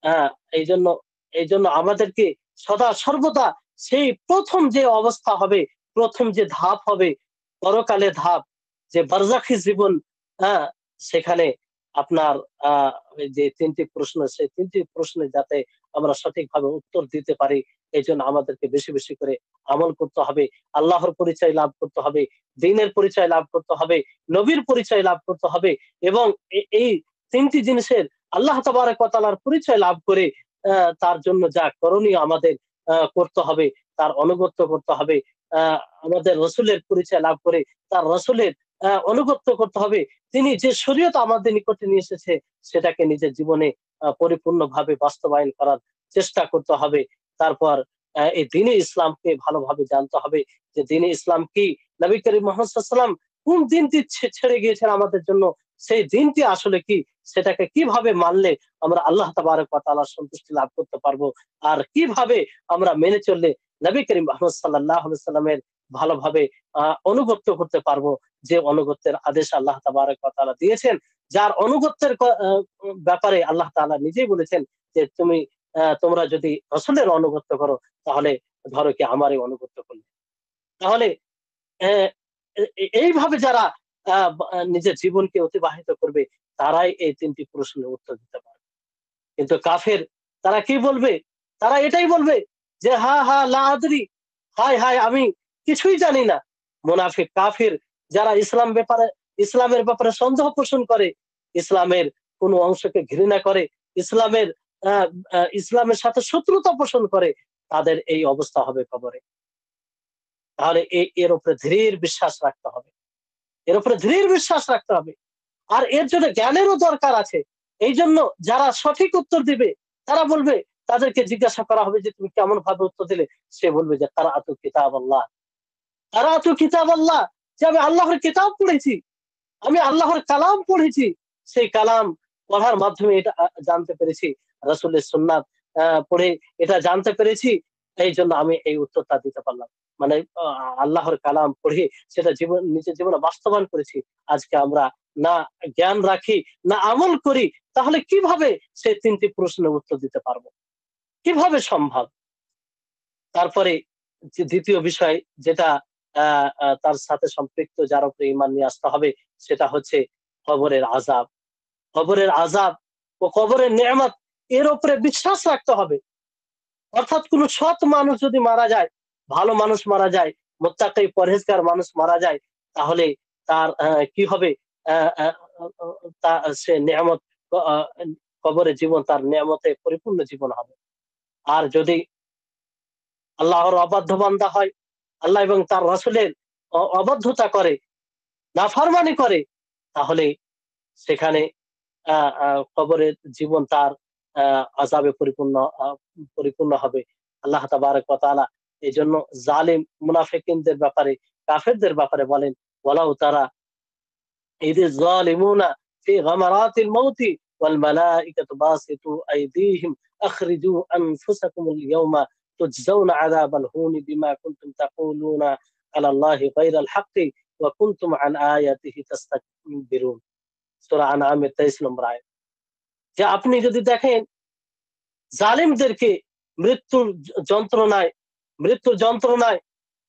আহ, এই জন্য এই জন্য আমাদেরকে সদা সর্বদা সেই প্রথম যে অবস্থা হবে, প্রথম যে ধাপ হবে, পরকালে ধাপ, যে বারজাখী জীবন, হ্যাঁ, সেখানে আপনার ওই যে ৩টি প্রশ্ন, সেই ৩টি প্রশ্নে যাতে আমরা সঠিকভাবে উত্তর দিতে পারি, এই জন্য আমাদেরকে বেশি বেশি করে আমল করতে হবে, আল্লাহর পরিচয় লাভ করতে হবে, দ্বীনের পরিচয় লাভ করতে হবে, নবীর পরিচয় লাভ করতে হবে এবং এই ৩টি জিনিসের আল্লাহ তাবারক ওয়া তাআলার পরিচয় লাভ করে তার জন্য যা করণীয় আমাদের করতে হবে, তার অনুগত্য করতে হবে। আমাদের রসুলের পরিচয় লাভ করে তার রসুলের অনুগত্য করতে হবে। তিনি যে শরীয়ত আমাদের নিকটে নিয়ে এসেছে, সেটাকে নিজের জীবনে পরিপূর্ণভাবে বাস্তবায়ন করার চেষ্টা করতে হবে। তারপর এই দ্বীনে ইসলামকে ভালোভাবে জানতে হবে যে দ্বীনে ইসলাম কি, নবী করিম মুহাম্মদ সাল্লাল্লাহু আলাইহি ওয়াসাল্লাম কোন দিনটি ছেড়ে গিয়েছেন আমাদের জন্য, সেই দিনটি আসলে কি, সেটাকে কিভাবে মানলে আমরা আল্লাহ তাবারক ওয়া তাআলার সন্তুষ্টি লাভ করতে পারবো, আর কিভাবে আমরা মেনে চললে নবী করিম মুহাম্মদ সাল্লাল্লাহু আলাইহি ওয়াসাল্লামের ভালোভাবে অনুগত্য করতে পারবো, যে অনুগত্যের আদেশ আল্লাহ তাবারক ওয়া তাআলা দিয়েছেন, যার অনুগত্যের ব্যাপারে আল্লাহ তাআলা নিজেই বলেছেন যে তোমরা যদি রাসূলের অনুগত্য করো, তাহলে ধরো কি আমারই অনুগত্য করলে। তাহলে আহ, এইভাবে যারা নিজের জীবনকে অতিবাহিত করবে, তারাই এই ৩টি প্রশ্নের উত্তর দিতে পারবে। কিন্তু কাফের, তারা কি বলবে? তারা এটাই বলবে যে হা হা লা আদরি, হায় হায় আমি কিছুই জানি না। মুনাফিক কাফির যারা ইসলামের ব্যাপারে সন্দেহ পোষণ করে, ইসলামের কোন অংশকে ঘৃণা করে, ইসলামের ইসলামের সাথে শত্রুতা পোষণ করে, তাদের এই অবস্থা হবে কবরে। তাহলে এর উপরে দৃঢ় বিশ্বাস রাখতে হবে, এর উপরে দৃঢ় বিশ্বাস রাখতে হবে। আর এর জন্য জ্ঞানেরও দরকার আছে। এই জন্য যারা সঠিক উত্তর দিবে, তারা বলবে, তাদেরকে জিজ্ঞাসা করা হবে যে তুমি কেমন ভাবে উত্তর দিলে, সে বলবে যে কারাআতু কিতাব আল্লাহ, কারাআতু কিতাব আল্লাহ, যে আমি আল্লাহর কিতাব পড়েছি, আমি আল্লাহর কালাম পড়েছি, সেই কালাম পড়ার মাধ্যমে এটা জানতে পেরেছি, রাসূলের সুন্নাত পড়ে এটা জানতে পেরেছি, এই জন্য আমি এই উত্তরটা দিতে পারলাম। মানে আল্লাহর কালাম পড়ে সেটা নিজের জীবনে বাস্তবায়ন করেছি। আজকে আমরা না জ্ঞান রাখি, না আমল করি, তাহলে কিভাবে সেই ৩টি প্রশ্নের উত্তর দিতে পারবো? কিভাবে সম্ভব? তারপরে যে দ্বিতীয় বিষয় যেটা তার সাথে সম্পৃক্ত, যার উপরে ঈমান নিয়ে আসতে হবে, সেটা হচ্ছে কবরের আযাব। কবরের আযাব ও কবরের নেয়ামত, এর উপরে বিশ্বাস রাখতে হবে। অর্থাৎ কোন সৎ মানুষ যদি মারা যায়, ভালো মানুষ মারা যায়, মুত্তাকি পরহেজগার মানুষ মারা যায়, তাহলে তার কি হবে? আহ, আহ, তা সে নেয়ামত, আহ, কবরের জীবন তার নেয়ামতে পরিপূর্ণ জীবন হবে। আর যদি আল্লাহর অবাধ্য বান্দা হয়, আল্লাহ এবং তার রাসূলের অবাধ্যতা করে, নাফরমানি করে, তাহলে সেখানে কবরের জীবন তার আযাবে পরিপূর্ণ হবে। আল্লাহ তাবারক ওয়া তাআলা এই জন্য জালিম মুনাফিকিনদের ব্যাপারে, কাফেরদের ব্যাপারে বলেন, ওয়ালাউ তারা ইযি যালিমুনা ফি গামারাতিল মাউতি ওয়াল মালাইকাতু বাসিতু আইদিহিম আখরিজু আনফুসাকুমুল ইয়াউমা তুজজাউনা আযাবাল হুনি বিমা কুনতুম তাকুলুনা আলাল্লাহি গায়রাল হাক্কি ওয়া কুনতুম আন আয়াতিহি তাস্তাকবিরুন। সূরা আনআমের 23 নম্বর আয়াত। যে আপনি যদি দেখেন জালিমদেরকে মৃত্যুর যন্ত্রণায়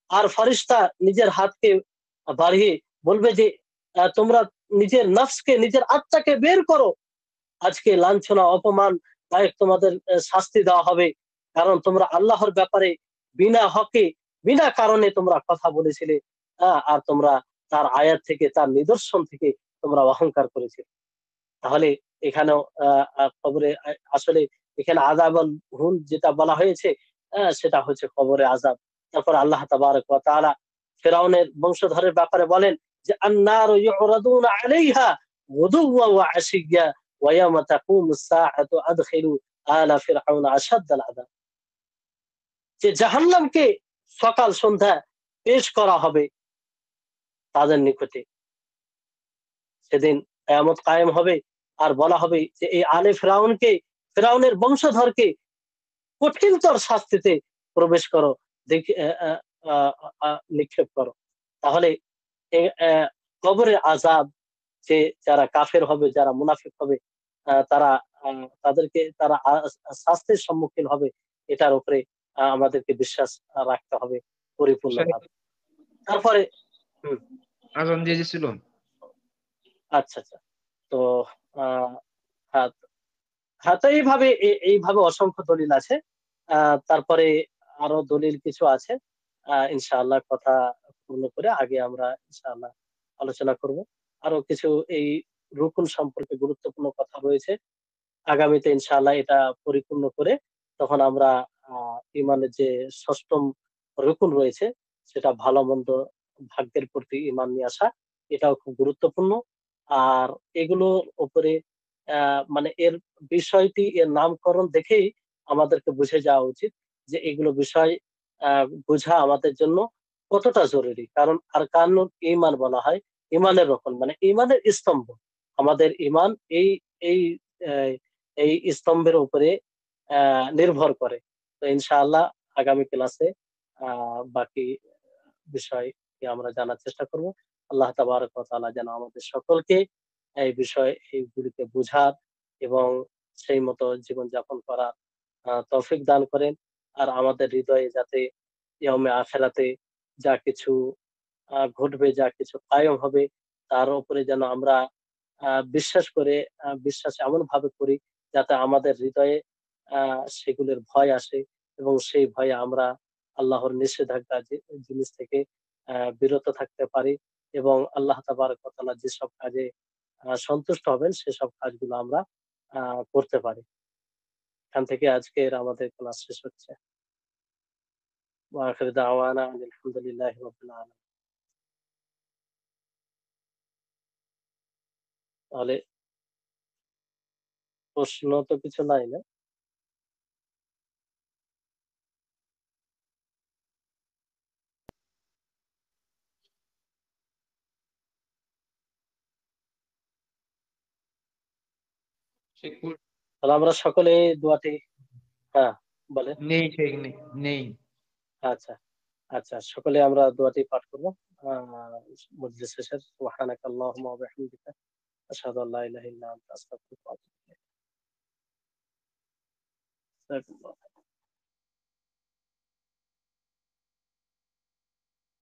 আর ফেরেশতা নিজের হাতকে বাড়িয়ে বলবে যে তোমরা নিজের নফসকে, নিজের আত্মাকে বের করো, আজকে লাঞ্ছনা অপমান দায়ক তোমাদের শাস্তি দেওয়া হবে, কারণ তোমরা আল্লাহর ব্যাপারে বিনা হকে বিনা কারণে তোমরা কথা বলেছিলে, আর তোমরা তার আয়াত থেকে, তার নিদর্শন থেকে তোমরা অহংকার করেছিলে। তাহলে এখানেও কবরে আসলে এখানে আযাবুল হুন যেটা বলা হয়েছে, সেটা হচ্ছে কবরে আযাব। তারপর আল্লাহ তাবারক ওয়া তাআলা ফিরআউনের বংশধরের ব্যাপারে বলেন যে আন-নারু ইউরাদুনা আলাইহা গুদুওয়া ওয়া আশিয়্যা ওয়া ইয়াওমা তাকুমুস সাআতু আদখিলু আলা ফিরআউনা আশাদ্দাল আযাব। যে জাহান্নামকে সকাল সন্ধ্যা পেশ করা হবে তাদের নিকটে। সেদিন কিয়ামত কায়েম হবে আর বলা হবে যে এই আলে ফিরআউনকে, ফিরআউনের বংশধরকে কঠিনতর শাস্তিতে প্রবেশ করো, দেখে নিক্ষেপ করো। তাহলে কবরের আযাব, যে যারা কাফের হবে, যারা মুনাফিক হবে, তারা তাদেরকে তারা শাস্তির সম্মুখীন হবে, এটার উপরে আমাদেরকে বিশ্বাস রাখতে হবে পরিপূর্ণভাবে। তারপরে আজান দিয়ে দিছিল। আচ্ছা আচ্ছা, তো হ্যাঁ হ্যাঁ, তো এইভাবে অসংখ্য দলিল আছে। তারপরে আরো দলিল কিছু আছে, ইনশাআল্লাহ কথা পূর্ণ করে আগে আমরা ইনশাআল্লাহ আলোচনা করব। আরো কিছু এই রুকুন সম্পর্কে গুরুত্বপূর্ণ কথা রয়েছে, আগামীতে ইনশাআল্লাহ এটা পরিপূর্ণ করে তখন আমরা ইমানের যে ষষ্ঠম রুকুন রয়েছে, সেটা ভালো মন্দ ভাগ্যের প্রতি ইমান নিয়ে আসা, এটাও খুব গুরুত্বপূর্ণ। আর এগুলোর উপরে মানে এর বিষয়টি, এর নামকরণ দেখেই আমাদেরকে বুঝে যাওয়া উচিত যে এগুলো বিষয় বোঝা আমাদের জন্য কতটা জরুরি। কারণ আর কানুন ইমান বলা হয়, ইমানের রকম মানে ইমানের স্তম্ভ। আমাদের ইমান এই এই আহ, এই স্তম্ভের উপরে নির্ভর করে। তো ইনশাআল্লাহ আগামী ক্লাসে বাকি বিষয় আমরা জানার চেষ্টা করব। আল্লাহ তাবারক ওয়া তাআলা যেন আমাদের সকলকে এই বিষয় এইগুলিকে বুঝার এবং সেই মতো জীবনযাপন করার তৌফিক দান করেন। আর আমাদের হৃদয়ে যাতে ইয়াউমে আখিরাতে যা কিছু ঘটবে, যা কিছু কায়েম হবে, তার উপরে যেন আমরা বিশ্বাস করে, বিশ্বাস এমন ভাবে করি যাতে আমাদের হৃদয়ে সেগুলোর ভয় আসে এবং সেই ভয়ে আমরা আল্লাহর নিষেধাজ্ঞা জিনিস থেকে বিরত থাকতে পারি এবং আল্লাহ তাবারক ওয়া তাআলা যেসব কাজে সন্তুষ্ট হবেন সেসব কাজগুলো আমরা করতে পারি। এখান থেকে আজকের আমাদের ক্লাস শেষ হচ্ছে। ওয়া আখিরু দাওয়ানা আনিল হামদুলিল্লাহি রাব্বিল আলামিন। তাহলে প্রশ্ন তো কিছু নাই না? তাহলে আমরা সকলে দোয়াটি, হ্যাঁ বলেন। নেই, শেখ নেই, নেই। আচ্ছা আচ্ছা, সকলে আমরা দোয়াটি পাঠ করবো মজলিস শেষের। সুবহানাকা আল্লাহুম্মা ওয়া বিহামদিকা আশহাদু আল্লা ইলাহা ইল্লা আনতা আস্তাগফিরুকা ওয়া আতুবু ইলাইক।